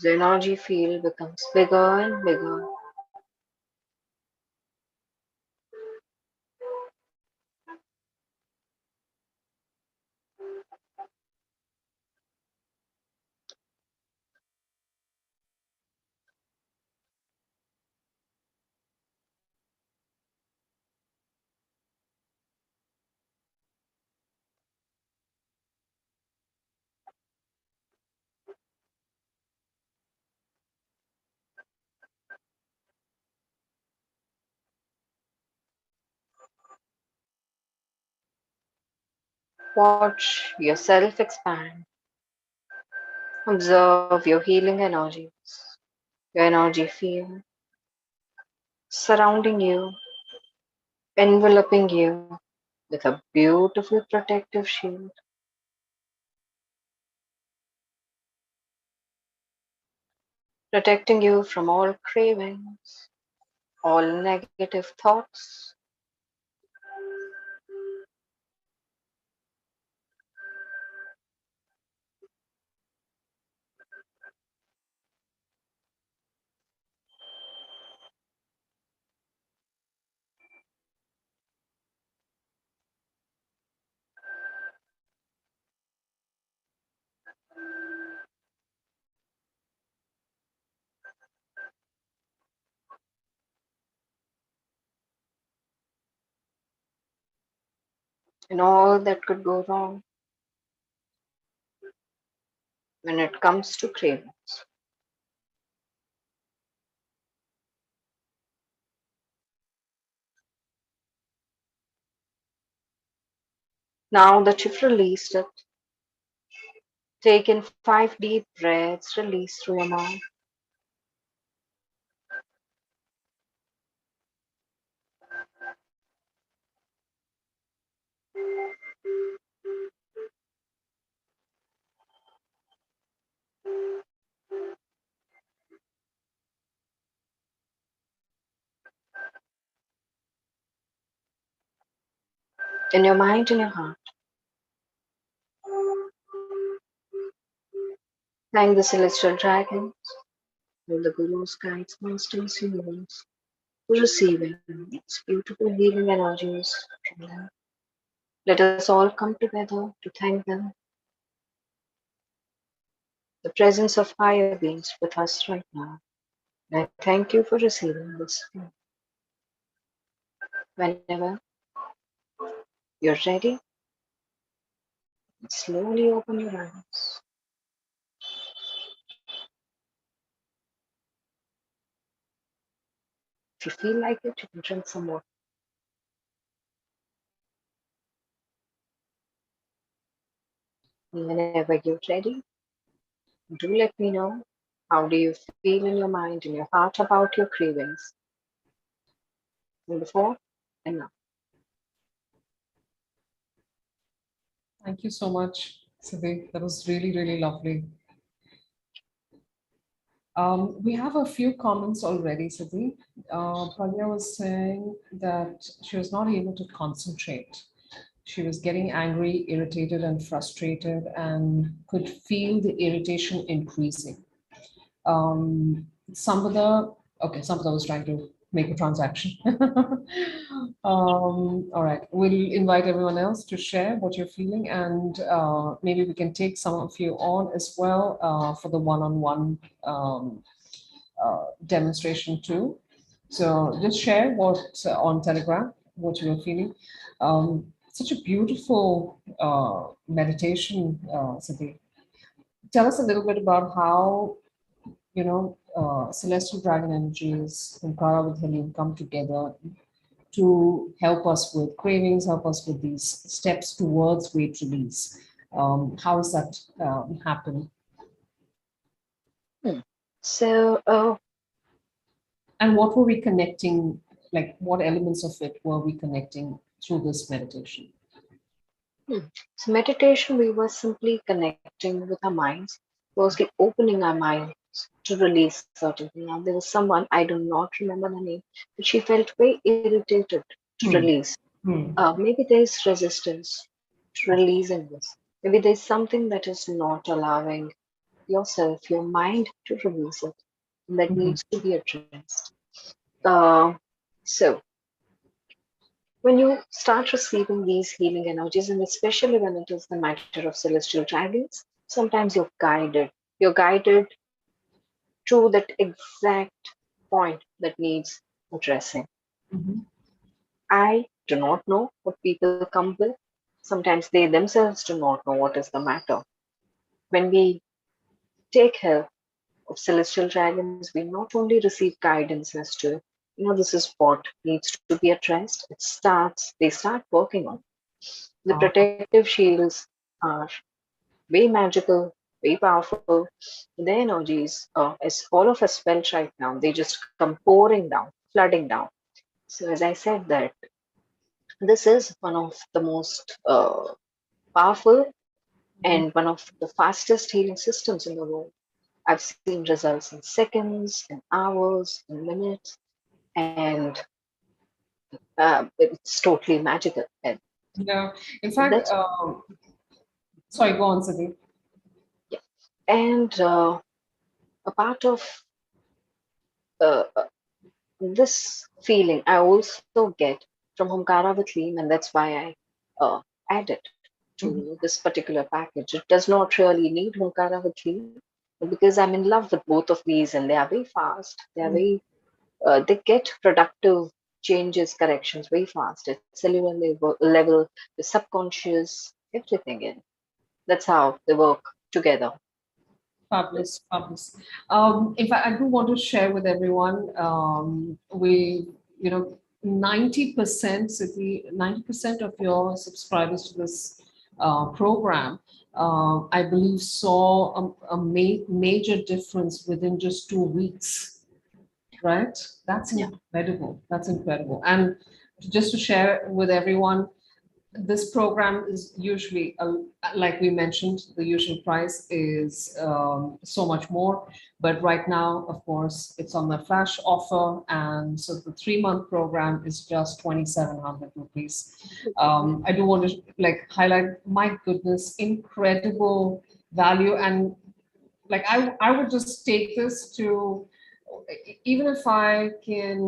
The energy field becomes bigger and bigger. Watch yourself expand. Observe your healing energies, your energy field surrounding you, enveloping you with a beautiful protective shield, protecting you from all cravings, all negative thoughts. And all that could go wrong when it comes to cravings. Now that you've released it, take in 5 deep breaths, release through your mouth. In your mind and your heart, thank the celestial dragons, all the gurus, guides, masters, universe, for receiving its beautiful healing energies from them. Let us all come together to thank them. The presence of higher beings with us right now. And I thank you for receiving this. Whenever you're ready, slowly open your eyes. If you feel like it, you can drink some water. And whenever you're ready, do let me know, how do you feel in your mind and your heart about your cravings from before and now. Thank you so much, Siddhii. That was really, really lovely. We have a few comments already, Siddhii. Pragya was saying that she was not able to concentrate. She was getting angry, irritated, and frustrated, and could feel the irritation increasing. Sampada, okay, Sampada was trying to make a transaction. All right, we'll invite everyone else to share what you're feeling, and maybe we can take some of you on as well for the one-on-one demonstration too. So just share what on Telegram, what you are feeling. Such a beautiful meditation, Siddhii. Tell us a little bit about how celestial dragon energies, Humkara with Haleem come together to help us with cravings, help us with these steps towards weight release. How does that happen? So, And what were we connecting, like what elements of it were we connecting through this meditation? so meditation, we were simply connecting with our minds, firstly opening our minds to release certain things. Now, there was someone, I do not remember the name, but she felt very irritated to release. Maybe there's resistance to releasing this. Maybe there's something that is not allowing yourself, your mind to release it, and that needs to be addressed. So, when you start receiving these healing energies, and especially when it is the matter of celestial dragons, sometimes You're guided to that exact point that needs addressing. I do not know what people come with. Sometimes they themselves do not know what is the matter. When we take help of celestial dragons, we not only receive guidance as to, this is what needs to be addressed. They start working on it. The protective shields are way magical, way powerful. Their energies, as all of us felt right now, they just come pouring down, flooding down. So, as I said, that this is one of the most powerful and one of the fastest healing systems in the world. I've seen results in seconds, in hours, in minutes, and it's totally magical. And Yeah. In fact, that's sorry, go on, Siddhi. yeah. And a part of uh, uh, this feeling I also get from Humkara with Lean, and that's why I add it Mhm. to this particular package. It does not really need Humkara with Lean, because I'm in love with both of these, and they are very fast. They are very they get productive changes, corrections very fast at cellular level, the subconscious, everything in. That's how they work together. Fabulous, fabulous. In fact, I do want to share with everyone. We, 90%, Siddhi, 90% of your subscribers to this program, I believe, saw a major difference within just 2 weeks. Right? That's Yeah. incredible. That's incredible. And just to share with everyone, this program is usually, like we mentioned, the usual price is so much more. But right now, of course, it's on the flash offer. And so the 3-month program is just 2,700 rupees. I do want to highlight, my goodness, incredible value. And I would just take this to, even if I can,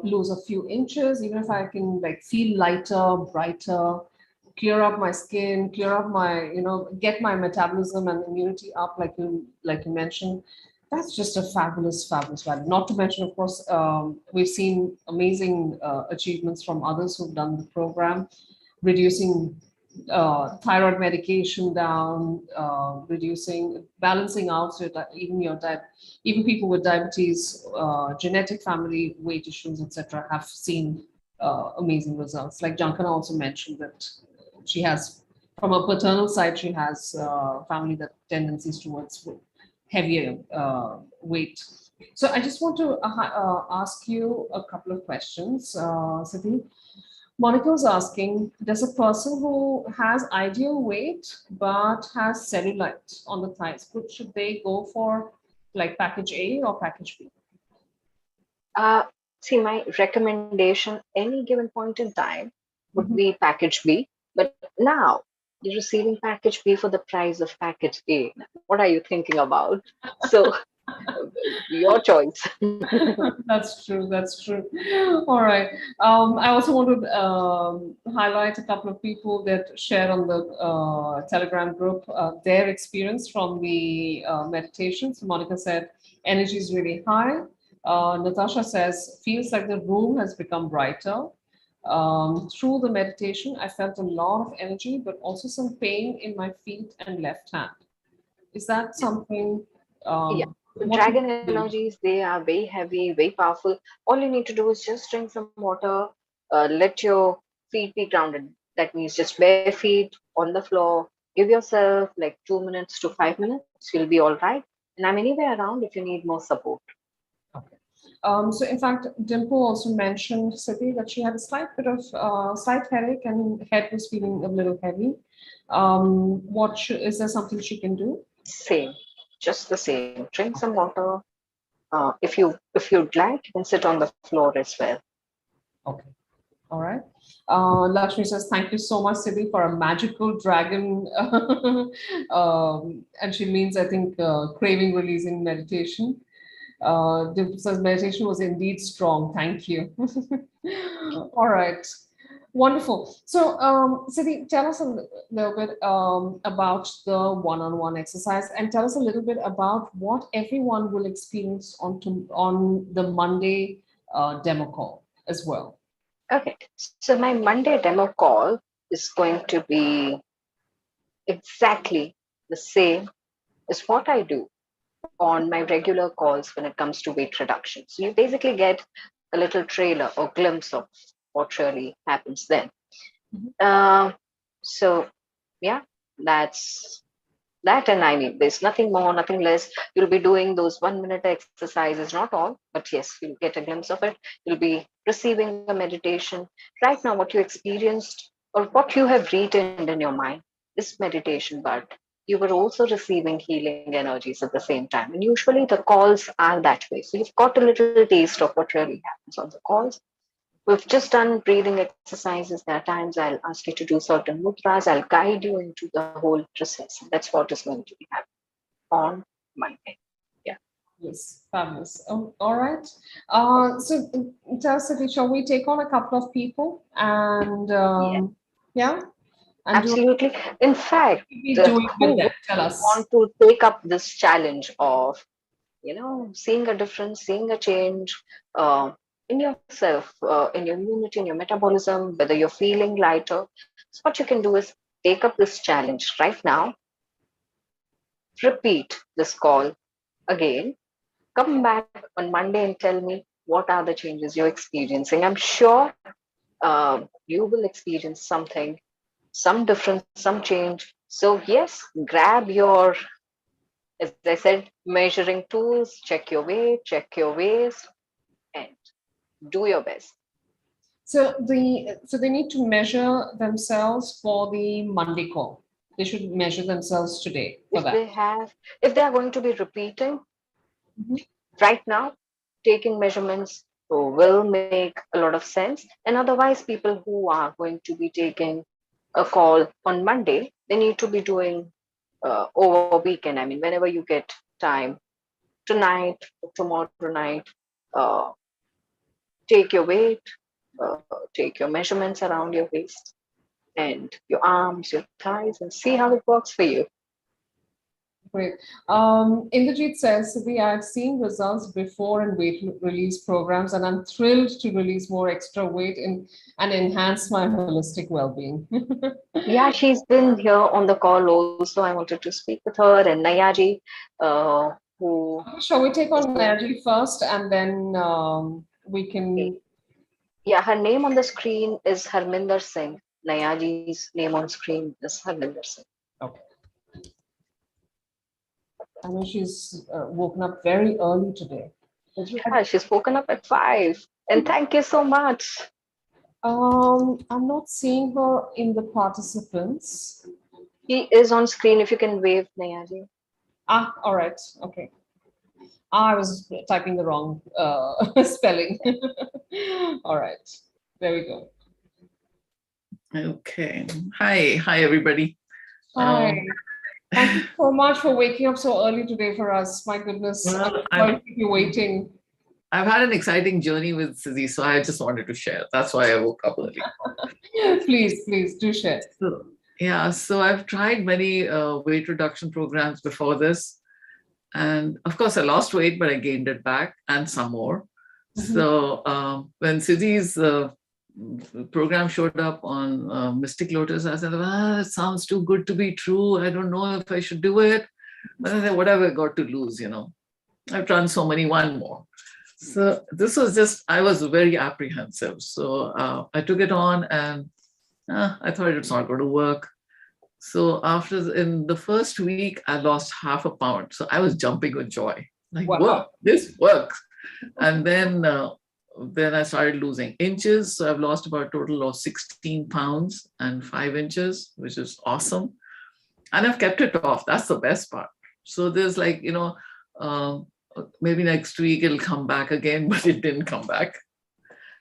lose a few inches, even if I can feel lighter, brighter, clear up my skin, clear up my, get my metabolism and immunity up, like you mentioned. That's just a fabulous, fabulous value. Not to mention, of course, we've seen amazing achievements from others who've done the program, reducing thyroid medication down, reducing, balancing out, so that even your diet, even people with diabetes, genetic family weight issues, etc., have seen amazing results. Like Jankana also mentioned that she has, from a paternal side, she has family that tendencies towards heavier weight. So I just want to ask you a couple of questions, Siddhi. Monica was asking, does a person who has ideal weight but has cellulite on the thighs, should they go for package A or package B? Uh, See, my recommendation any given point in time would Mhm. be package B, but now you're receiving package B for the price of package A. What are you thinking about? So, your choice. That's true. That's true. All right. I also want to highlight a couple of people that shared on the Telegram group their experience from the meditation. So Monica said energy is really high. Natasha says feels like the room has become brighter. Through the meditation, I felt a lot of energy, but also some pain in my feet and left hand. Is that something? Yeah. So What do dragon you do? energies, they are very heavy, very powerful. All you need to do is just drink some water, let your feet be grounded. That means just bare feet on the floor. Give yourself like 2 minutes to 5 minutes. You'll be all right. And I'm anywhere around if you need more support. Okay. So in fact, Dimple also mentioned, Siddhi, that she had a slight headache and head was feeling a little heavy. Is there something she can do? Same, just the same. Drink some water. If you'd like, you can sit on the floor as well. Okay. All right. Lakshmi says, thank you so much, Siddhi, for a magical dragon. And she means, I think, craving releasing meditation. Dimple says, meditation was indeed strong. Thank you. All right. Wonderful. So, Siddhi, tell us a little bit about the one-on-one exercise, and tell us a little bit about what everyone will experience on the Monday demo call as well. Okay, so my Monday demo call is going to be exactly the same as what I do on my regular calls when it comes to weight reduction. So you basically get a little trailer or glimpse of what really happens then. So yeah, that's that. And I mean, there's nothing more, nothing less. You'll be doing those 1 minute exercises, not all, but yes, you'll get a glimpse of it. You'll be receiving a meditation. Right now, what you experienced or what you have retained in your mind is meditation, but you were also receiving healing energies at the same time. And usually the calls are that way. So you've got a little taste of what really happens on the calls. We've just done breathing exercises. There are times I'll ask you to do certain mudras. I'll guide you into the whole process. That's what is going to be happening on Monday. Yeah. Yes, fabulous. Oh, all right. So tell Siddhii, shall we take on a couple of people and Yeah. yeah, and do Absolutely. In fact, we doing with who them? would Tell us. want to take up this challenge of, seeing a difference, seeing a change in yourself, in your immunity, in your metabolism, whether you're feeling lighter? So what you can do is take up this challenge right now, repeat this call again, come back on Monday and tell me what are the changes you're experiencing. I'm sure you will experience something, some difference, some change. So, yes, grab your, as I said, measuring tools, check your weight, check your waist, and do your best. So they need to measure themselves for the Monday call. They should measure themselves today for If that. they have, if they are going to be repeating Mhm. right now, taking measurements will make a lot of sense. And otherwise, people who are going to be taking a call on Monday, they need to be doing over weekend. I mean, whenever you get time, tonight, tomorrow night, uh, take your weight, take your measurements around your waist and your arms, your thighs, and see how it works for you. Great. Indrajit says, "We are seeing results before and weight release programs, and I'm thrilled to release more extra weight and enhance my holistic well-being." Yeah, she's been here on the call also. I wanted to speak with her and Nayaji, who Shall we take is on going. energy first, and then we can. Yeah, her name on the screen is Harminder Singh. Nayaji's name on screen is Harminder Singh. Okay. I know she's woken up very early today. Yeah, she's woken up at 5. And thank you so much. I'm not seeing her in the participants. He is on screen if you can wave, Nayaji. Ah, all right. Okay. I was typing the wrong spelling. All right. There we go. Okay. Hi, everybody. Hi. Thank you so much for waking up so early today for us. My goodness. Well, I'm sorry to keep you waiting. I've had an exciting journey with Siddhii, so I just wanted to share. That's why I woke up early. Please do share. So I've tried many weight reduction programs before this. And of course, I lost weight, but I gained it back and some more. Mhm. So when Siddhi's program showed up on Mystic Lotus, I said, it sounds too good to be true. I don't know if I should do it. But I said, what have I got to lose, I've done so many, one more. So this was just, I was very apprehensive. So I took it on and I thought it's not going to work. So in the first week, I lost half a pound. So I was jumping with joy. Like, Wow. whoa, this works. And then I started losing inches. So I've lost about a total of 16 pounds and 5 inches, which is awesome. And I've kept it off. That's the best part. So there's like, maybe next week it'll come back again, but it didn't come back.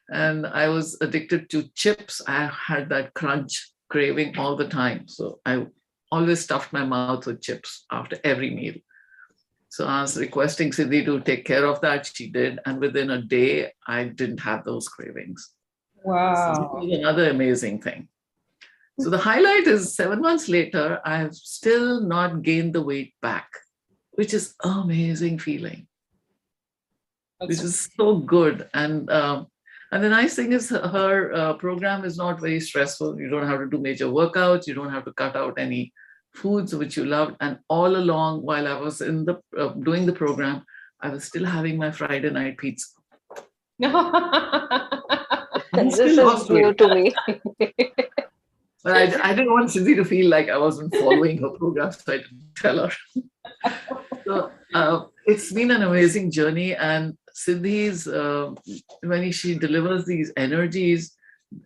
And I was addicted to chips. I had that crunch craving all the time. So I always stuffed my mouth with chips after every meal. So I was requesting Siddhii to take care of that. She did. And within a day, I didn't have those cravings. Wow. So it was another amazing thing. So the highlight is 7 months later, I have still not gained the weight back, which is an amazing feeling, which is so good. And the nice thing is her program is not very stressful. You don't have to do major workouts. You don't have to cut out any foods which you loved. And all along while I was in the doing the program, I was still having my Friday night pizza. This is new to me. But I didn't want Siddhi to feel like I wasn't following her program, so I didn't tell her. So it's been an amazing journey, and Siddhi's when she delivers these energies,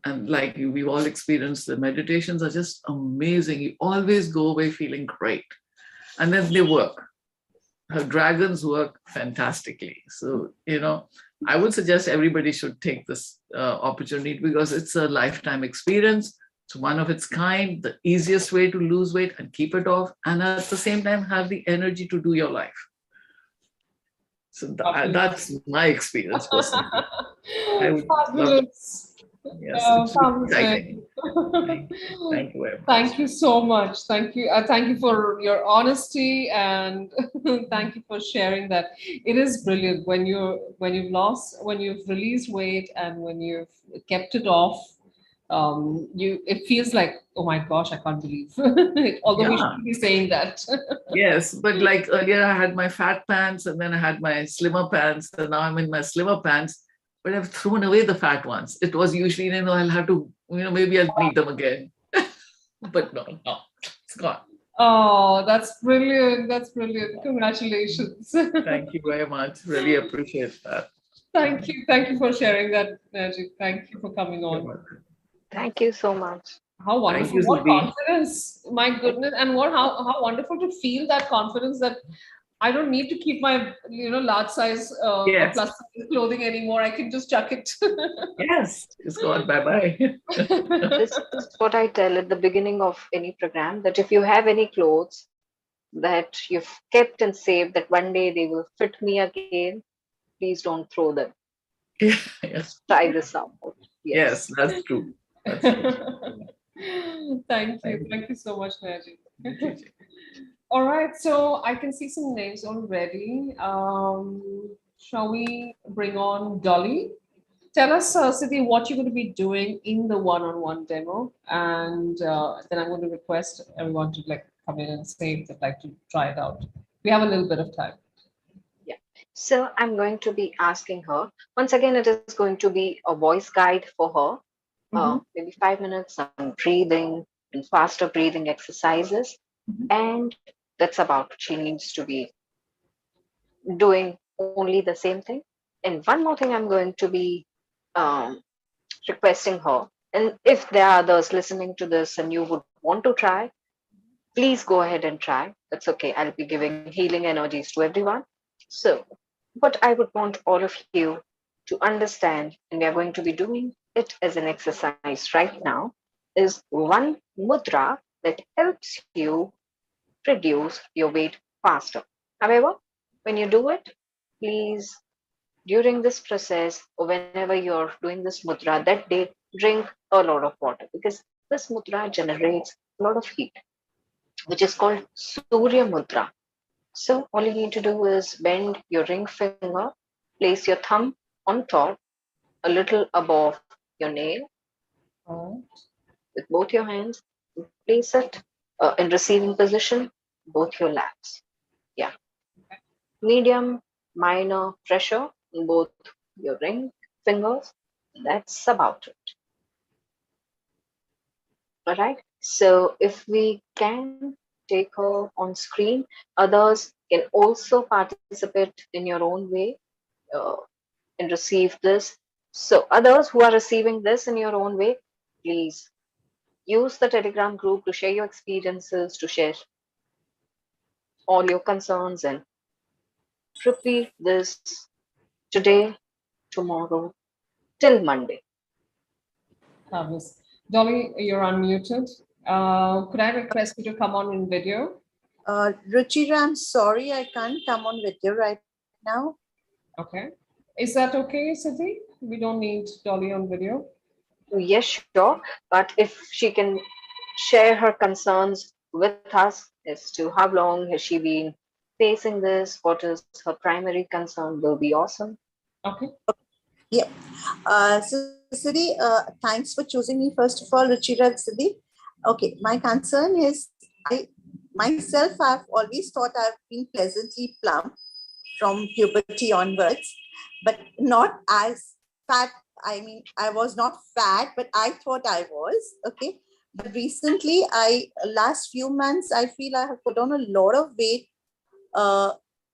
and like we've all experienced, the meditations are just amazing. You always go away feeling great, and then they work. Her dragons work fantastically. So I would suggest everybody should take this opportunity because it's a lifetime experience. It's one of its kind, the easiest way to lose weight and keep it off, and at the same time have the energy to do your life. So that's my experience personally. I would love to. Yes, it's really exciting. Thank you very much. Thank you so much. Thank you. Thank you for your honesty, and thank you for sharing that. It is brilliant when you've released weight and when you've kept it off. It feels like, oh my gosh, I can't believe. Although we shouldn't be saying that. Yes, but like earlier I had my fat pants and then I had my slimmer pants, and now I'm in my slimmer pants, but I've thrown away the fat ones. It was usually, I'll have to, maybe I'll need them again. But no, it's gone. Oh, that's brilliant. That's brilliant. Congratulations. Thank you very much. Really appreciate that. Thank you. Thank you for sharing that, Najib. Thank you for coming on. Thank you so much. How wonderful. What confidence. My goodness. And how wonderful to feel that confidence that I don't need to keep my, large size plus size clothing anymore. I can just chuck it. Yes, it's gone. Bye-bye. This is what I tell at the beginning of any program, that if you have any clothes that you've kept and saved, that one day they will fit me again, please don't throw them. Yes. Try this out. Yes, that's true. That's true. Thank you. Thank you so much, Najib. All right, so I can see some names already. Shall we bring on Dolly? Tell us, Siddhii, what you're going to be doing in the one-on-one demo, and then I'm going to request everyone to come in and say if they'd like to try it out. We have a little bit of time. Yeah. So I'm going to be asking her. Once again, it is going to be a voice guide for her. Maybe 5 minutes on breathing and faster breathing exercises, and that's about it. She needs to be doing only the same thing. And one more thing I'm going to be requesting her, and if there are others listening to this and you would want to try, please go ahead and try. That's okay. I'll be giving healing energies to everyone. So what I would want all of you to understand, and we are going to be doing it as an exercise right now, is one mudra that helps you reduce your weight faster. However, when you do it, please, during this process or whenever you're doing this mudra, that day, drink a lot of water, because this mudra generates a lot of heat, which is called Surya Mudra. So all you need to do is bend your ring finger, place your thumb on top, a little above your nail, with both your hands, place it in receiving position, both your laps. Yeah. Medium, minor pressure in both your ring fingers. That's about it. All right. So if we can take her on screen, others can also participate in your own way and receive this. So others who are receiving this in your own way, please use the Telegram group to share your experiences, to share all your concerns, and repeat this today, tomorrow, till Monday. Fabulous. Dolly, you're unmuted. Could I request you to come on in video? Ruchira, I'm sorry, I can't come on video right now. Okay. Is that okay, Siddhii? We don't need Dolly on video? Yes, sure. But if she can share her concerns with us as to how long has she been facing this, what is her primary concern, will be awesome. Okay. Yeah. So Siddhii, thanks for choosing me first of all, Ruchira, Siddhii. Okay, my concern is I've always thought I've been pleasantly plump from puberty onwards, but not as fat. I mean, I was not fat, but I thought I was, okay. But recently, last few months, I feel I have put on a lot of weight,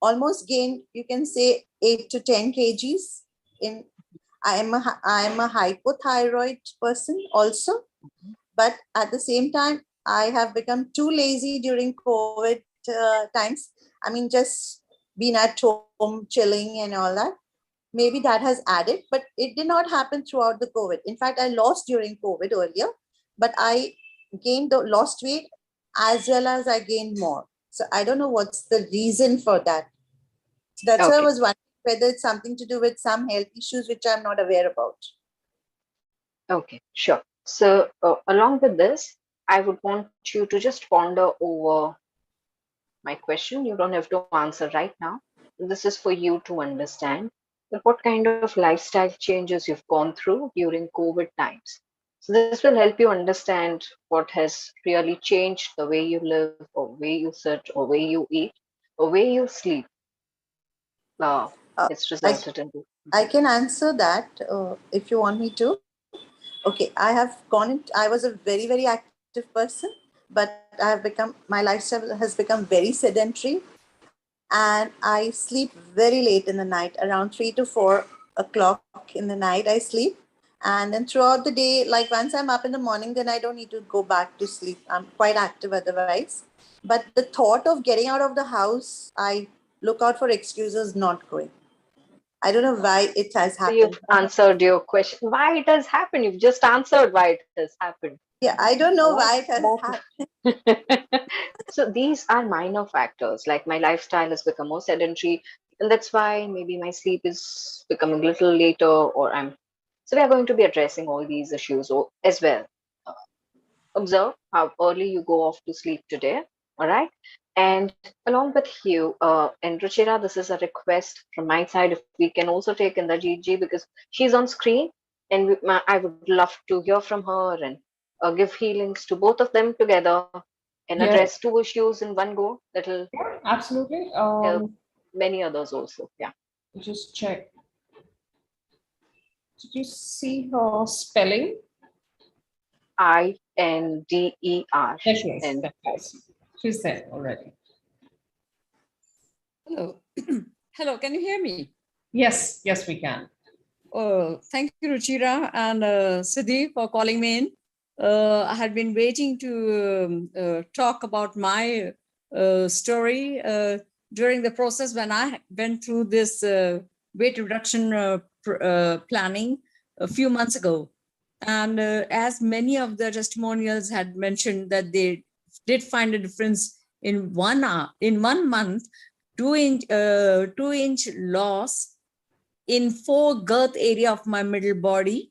almost gained, you can say 8 to 10 kgs. I am a hypothyroid person also, but at the same time, I have become too lazy during COVID times. I mean, just being at home, chilling and all that. Maybe that has added, but it did not happen throughout the COVID. In fact, I lost during COVID earlier, but I lost weight as well as I gained more. So I don't know what's the reason for that. So that's why I Okay. was wondering whether it's something to do with some health issues which I'm not aware about. Okay, sure. So, along with this, I would want you to just ponder over my question. You don't have to answer right now. This is for you to understand that what kind of lifestyle changes you've gone through during COVID times. So, this will help you understand what has really changed the way you live, or way you sit, or way you eat, or way you sleep. It's resulted in. I can answer that if you want me to. Okay, I was a very, very active person, but my lifestyle has become very sedentary, and I sleep very late in the night, around 3 to 4 o'clock in the night I sleep. And then throughout the day, like once I'm up in the morning, then I don't need to go back to sleep. I'm quite active otherwise. But the thought of getting out of the house, I look out for excuses not going. I don't know why it has So you've happened. answered your question. Why it has happened? You've just answered why it has happened. Yeah, I don't know What? why it has happened. So these are minor factors, like my lifestyle has become more sedentary, and that's why maybe my sleep is becoming a little later, or I'm. So we are going to be addressing all these issues as well. Uh, Observe how early you go off to sleep today. All right. And along with you, and Ruchira, this is a request from my side. If we can also take in the GG, because she's on screen, and I would love to hear from her and give healings to both of them together and Yeah, address two issues in one go. That'll absolutely. help many others also. Yeah. Just check. Did you see her spelling? INDER. There she is. And There she is. She's there already. Hello. Hello, can you hear me? Yes, yes, we can. Thank you, Ruchira and Siddhii, for calling me in. I had been waiting to talk about my story during the process when I went through this weight reduction planning a few months ago. And as many of the testimonials had mentioned that they did find a difference in 1 hour, in 1 month, 2-inch loss in 4 girth area of my middle body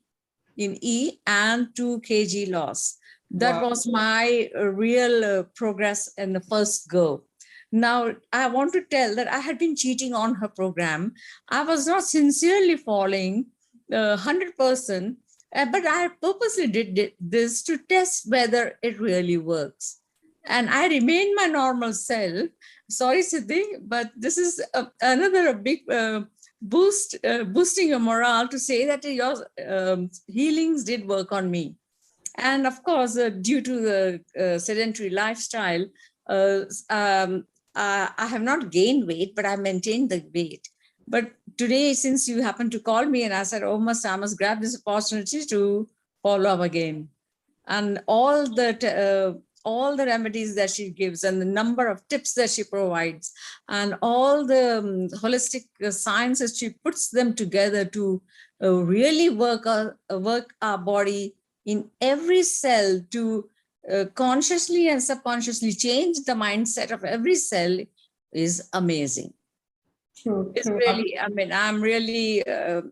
in E, and 2 kg loss. That was my real progress in the first go. Now, I want to tell that I had been cheating on her program. I was not sincerely following 100%, but I purposely did this to test whether it really works. And I remain my normal self. Sorry, Siddhii, but this is another big boosting your morale to say that your healings did work on me. And of course, due to the sedentary lifestyle, I have not gained weight, but I maintained the weight. But today, since you happened to call me, and I said, oh, I must grab this opportunity to follow up again. And all the remedies that she gives, and the number of tips that she provides, and all the holistic sciences she puts them together to really work our body in every cell to consciously and subconsciously change the mindset of every cell is amazing. True, It's true. really, I mean, I'm really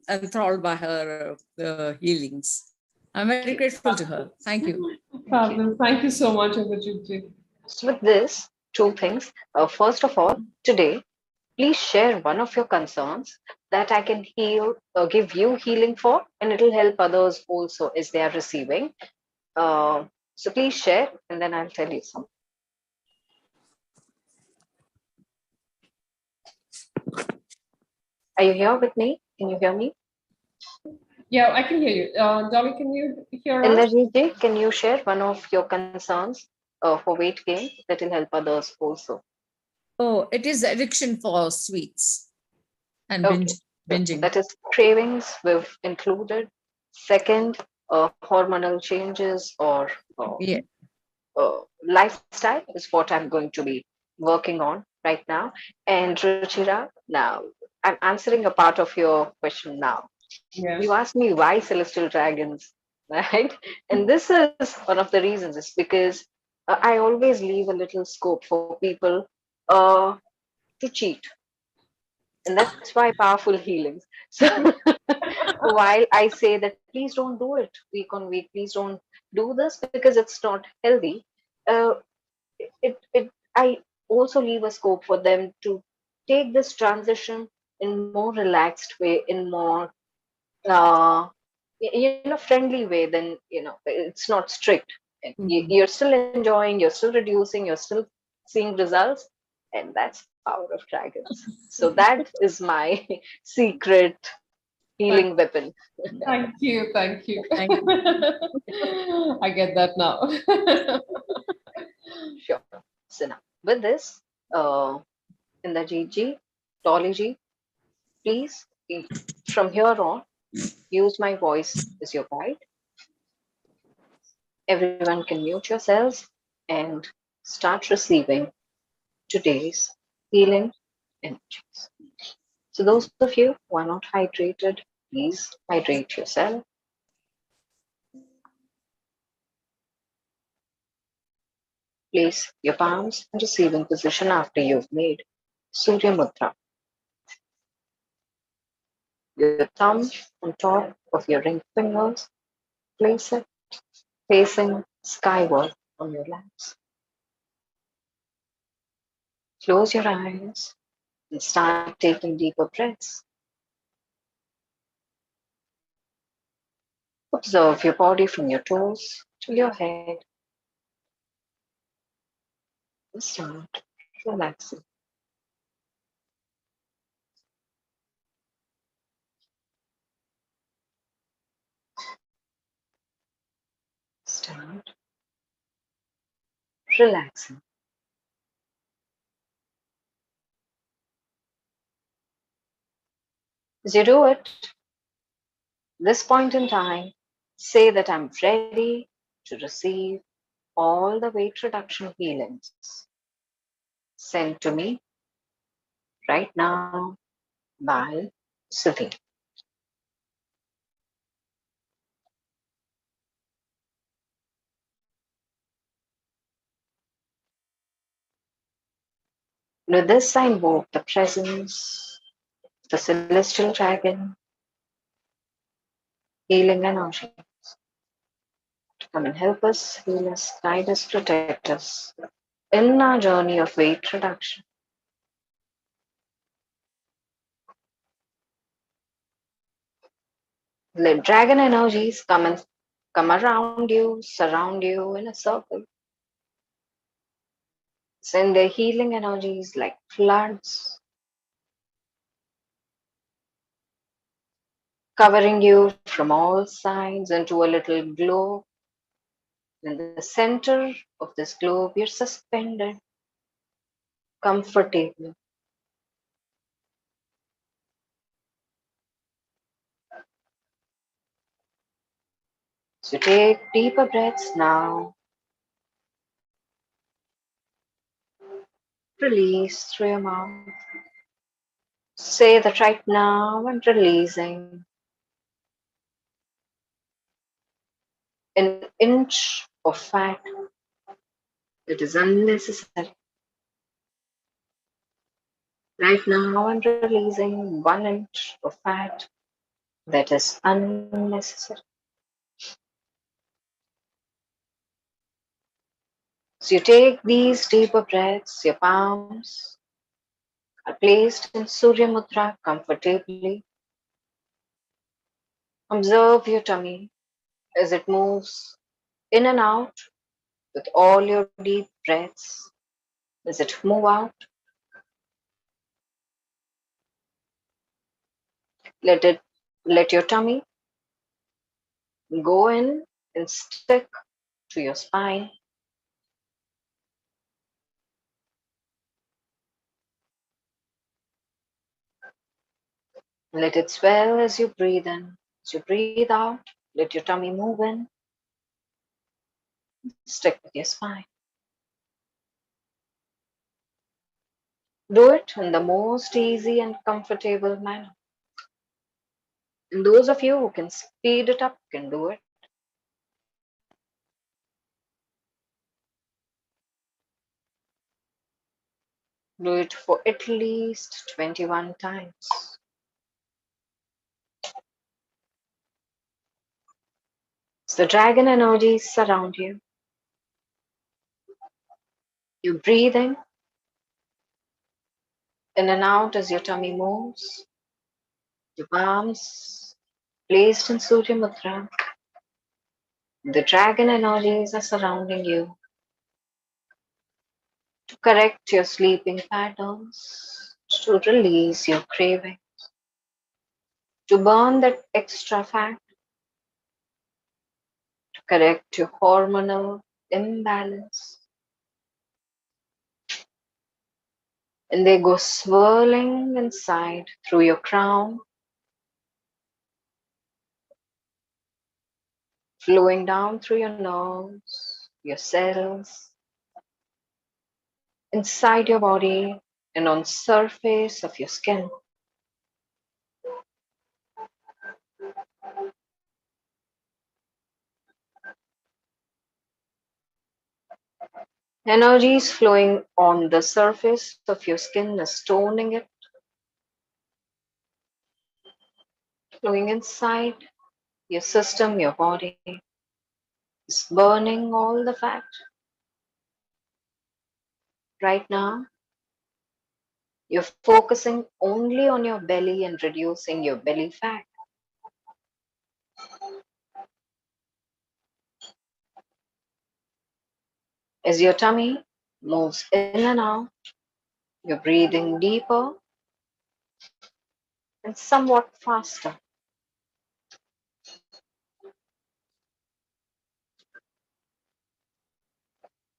enthralled by her healings. I'm very grateful to her. Thank you. Thank you so much, Abhijit. so with this, two things. First of all, today, please share one of your concerns that I can give you healing for, and it'll help others also as they are receiving. So please share, and then I'll tell you something. Are you here with me? Can you hear me? Yeah, I can hear you. Dolly, can you hear In the us? GJ, can you share one of your concerns for weight gain that will help others also? Oh, it is addiction for sweets and Okay, so binging. that is cravings we've included. Second, hormonal changes or Yeah. lifestyle is what I'm going to be working on right now. And Ruchira, now I'm answering a part of your question now. Yeah. You asked me why celestial dragons, right? And this is one of the reasons. It's because I always leave a little scope for people to cheat, and that's why powerful healings. So while I say that please don't do it week on week, please don't do this because it's not healthy. Uh, I also leave a scope for them to take this transition in more relaxed way, in more uh, friendly way. Then it's not strict. And Mhm. you're still enjoying, you're still reducing, you're still seeing results, and that's power of dragons. So that is my secret Thank, healing weapon. thank you. Thank you. Thank you. I get that now. Sure. So now with this, in the GG, Dolly G, please, from here on, use my voice as your guide. Everyone can mute yourselves and start receiving today's healing energies. So, those of you who are not hydrated, please hydrate yourself. Place your palms in receiving position after you've made Surya Mudra. Your thumb on top of your ring fingers, place it facing skyward on your laps. Close your eyes and start taking deeper breaths. Observe your body from your toes to your head. And start relaxing. Start relaxing. As you do it, this point in time, say that I'm ready to receive all the weight reduction healings sent to me right now by Siddhii. With this, I invoke the presence of the celestial dragon, healing energy, to come and help us, heal us, guide us, protect us in our journey of weight reduction. Let dragon energies come around you, surround you in a circle. Send their healing energies like floods, covering you from all sides into a little globe. In the center of this globe, you're suspended comfortably. So take deeper breaths now. Release through your mouth. Say that right now and releasing an inch of fat that is unnecessary. Right now I'm releasing 1 inch of fat that is unnecessary. So you take these deeper breaths, your palms are placed in Surya Mudra comfortably. Observe your tummy as it moves in and out with all your deep breaths. As it move out, let your tummy go in and stick to your spine. Let it swell as you breathe in. As you breathe out, let your tummy move in. Stick with your spine. Do it in the most easy and comfortable manner. And those of you who can speed it up can do it. Do it for at least 21 times. So dragon energies surround you. You're breathing in and out as your tummy moves. Your palms placed in Surya Mudra. The dragon energies are surrounding you to correct your sleeping patterns, to release your craving, to burn that extra fat, to correct your hormonal imbalance. And they go swirling inside through your crown, flowing down through your nerves, your cells, inside your body, and on surface of your skin. Energies flowing on the surface of your skin is toning it, flowing inside your system, your body, is burning all the fat. Right now, you're focusing only on your belly and reducing your belly fat. As your tummy moves in and out, you're breathing deeper and somewhat faster.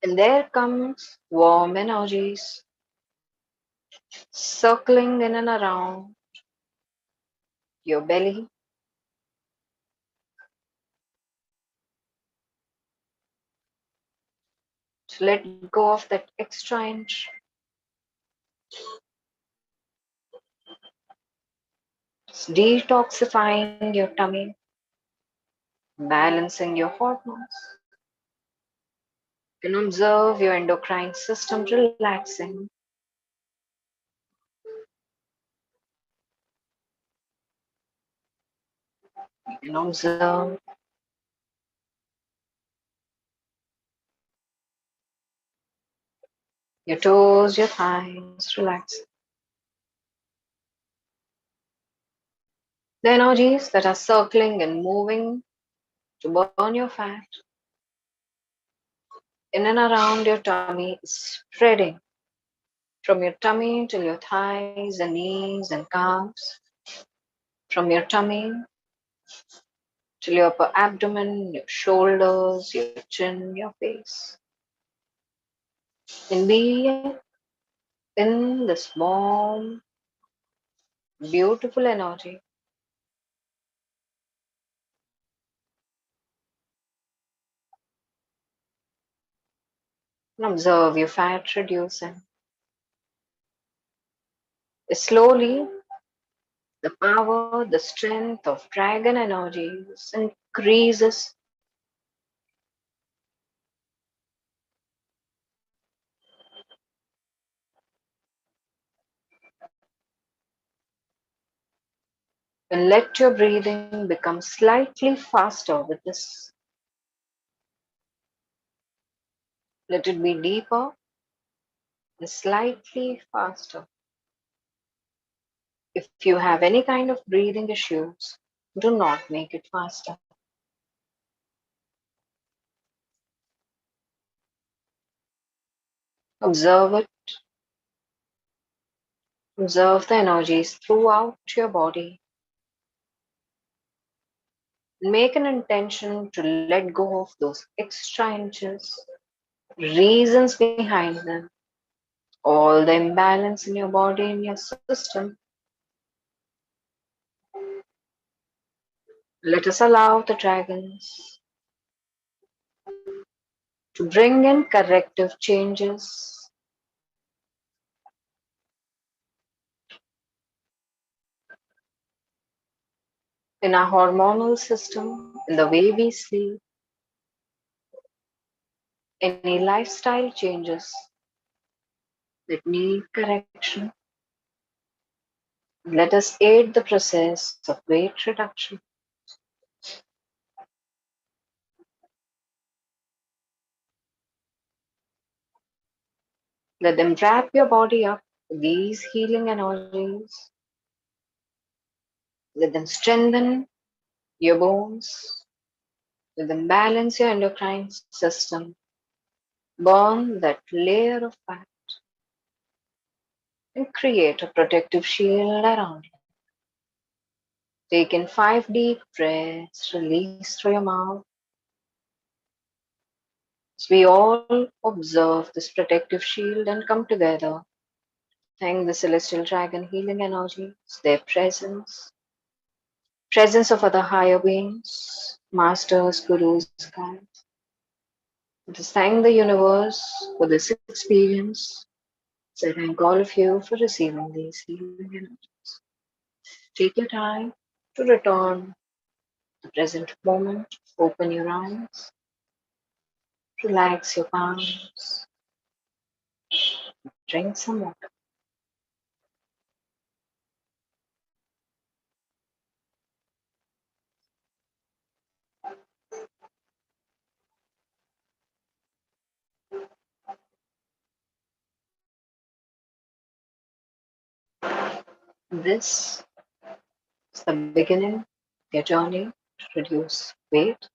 And there comes warm energies circling in and around your belly. To let go of that extra inch. It's detoxifying your tummy, balancing your hormones. You can observe your endocrine system relaxing. You can observe your toes, your thighs relaxing. The energies that are circling and moving to burn your fat in and around your tummy is spreading from your tummy till your thighs and knees and calves, from your tummy till your upper abdomen, your shoulders, your chin, your face. And be in this warm, beautiful energy. And observe your fat reducing. Slowly, the power, the strength of dragon energies increases. And let your breathing become slightly faster with this. Let it be deeper and slightly faster. If you have any kind of breathing issues, do not make it faster. Observe it. Observe the energies throughout your body. Make an intention to let go of those extra inches, reasons behind them, all the imbalance in your body, in your system. Let us allow the dragons to bring in corrective changes in our hormonal system, in the way we sleep, any lifestyle changes that need correction. Let us aid the process of weight reduction. Let them wrap your body up with these healing energies. Let them strengthen your bones. Let them balance your endocrine system. Burn that layer of fat and create a protective shield around you. Take in 5 deep breaths, release through your mouth. As we all observe this protective shield and come together, thank the celestial dragon healing energies, their presence of other higher beings, masters, gurus, guides. Let us thank the universe for this experience. So I thank all of you for receiving these healing energies. Take your time to return to the present moment. Open your eyes, relax your palms, drink some water. This is the beginning of your journey to reduce weight.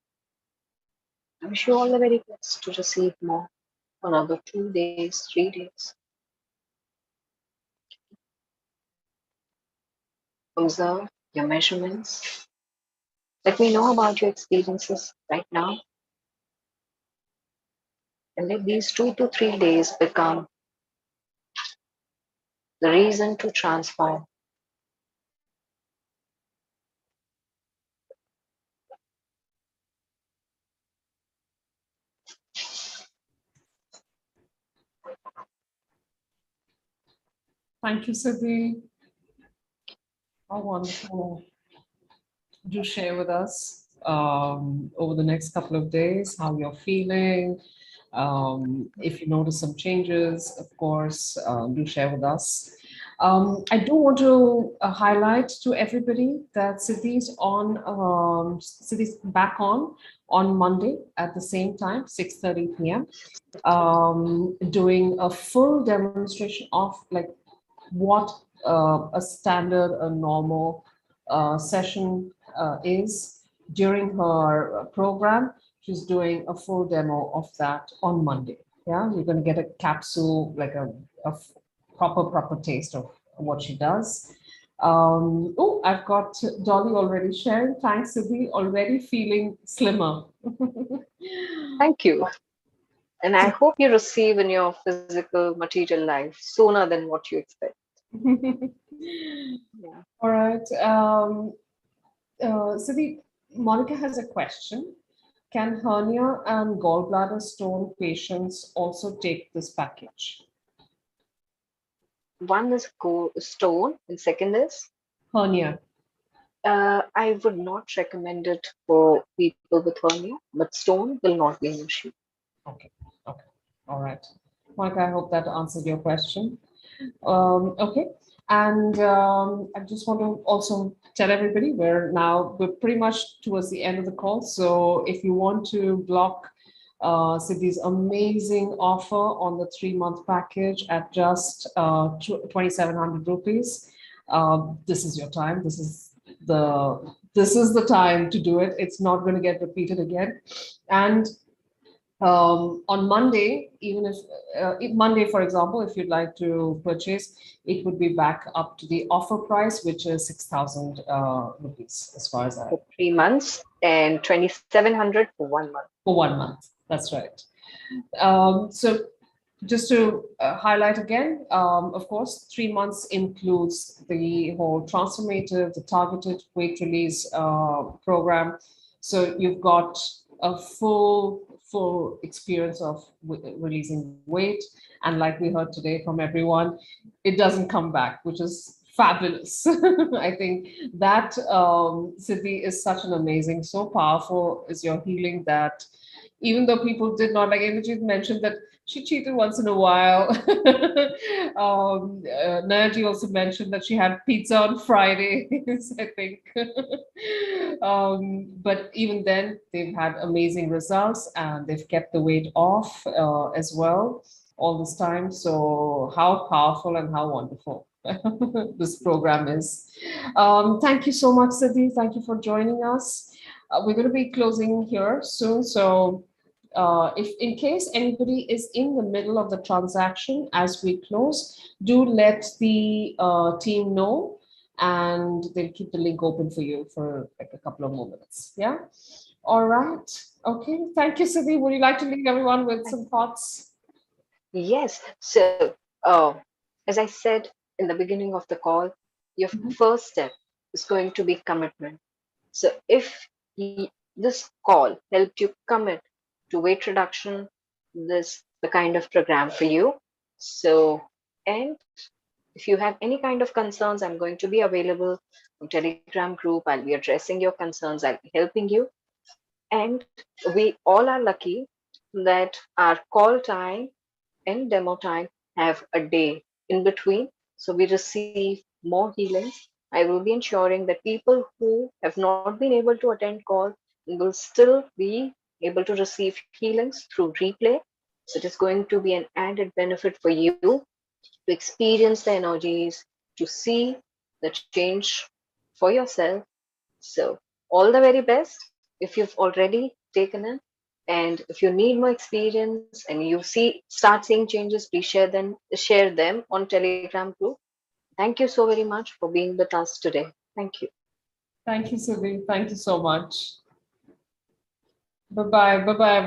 I wish you all the very best to receive more for another 2 days, 3 days. Observe your measurements. Let me know about your experiences right now. And let these 2 to 3 days become the reason to transform. Thank you, Siddhii. How wonderful. Do share with us over the next couple of days how you're feeling. If you notice some changes, of course, do share with us. I do want to highlight to everybody that Siddhi's Siddhi's back on Monday at the same time, 6:30 p.m. Doing a full demonstration of like what a standard, a normal session is during her program. She's doing a full demo of that on Monday. Yeah, you're going to get a capsule, like a proper taste of what she does. Oh, I've got Dolly already sharing. Thanks, Siddhii. Already feeling slimmer. Thank you. And I hope you receive in your physical material life sooner than what you expect. Yeah. All right. Siddhii, Monica has a question. Can hernia and gallbladder stone patients also take this package? One is stone, and second is Hernia. I would not recommend it for people with hernia, but stone will not be an issue. Okay. Okay. All right. Monica, I hope that answered your question. Okay. And I just want to also tell everybody we're pretty much towards the end of the call. So if you want to block Siddhi's amazing offer on the 3-month package at just 2,700 rupees, this is your time. This is the time to do it. It's not going to get repeated again. And On Monday, even if Monday, for example, if you'd like to purchase, it would be back up to the offer price, which is 6,000 rupees, as far as I For 3 months and 2,700 for 1 month. for 1 month. That's right. So just to highlight again, of course, 3 months includes the whole transformative, the targeted weight release program. So you've got a full experience of releasing weight. And like we heard today from everyone, it doesn't come back, which is fabulous. I think that, Siddhii, is such an amazing, so powerful is your healing that even though people did not, like Imajit mentioned that she cheated once in a while. Nayaji also mentioned that she had pizza on Fridays, I think. But even then, they've had amazing results and they've kept the weight off as well all this time. So how powerful and how wonderful this program is. Thank you so much, Siddhii. Thank you for joining us. We're going to be closing here soon. So if in case anybody is in the middle of the transaction as we close, do let the team know and they'll keep the link open for you for like a couple of more minutes. Yeah. All right. Okay. Thank you, Siddhii. Would you like to leave everyone with some thoughts? Yes. So, as I said in the beginning of the call, your first step is going to be commitment. So, if this call helped you commit to weight reduction, this the kind of program for you. So, and if you have any kind of concerns, I'm going to be available on Telegram group. I'll be addressing your concerns. I'll be helping you. And we all are lucky that our call time and demo time have a day in between. So we receive more healings. I will be ensuring that people who have not been able to attend call will still be able to receive healings through replay. So it is going to be an added benefit for you to experience the energies, to see the change for yourself. So all the very best. If you've already taken it, and if you need more experience and you start seeing changes, please share them on Telegram group. Thank you so very much for being with us today. Thank you. Thank you, Siddhii. Thank you so much. Bye-bye. Bye-bye, everyone.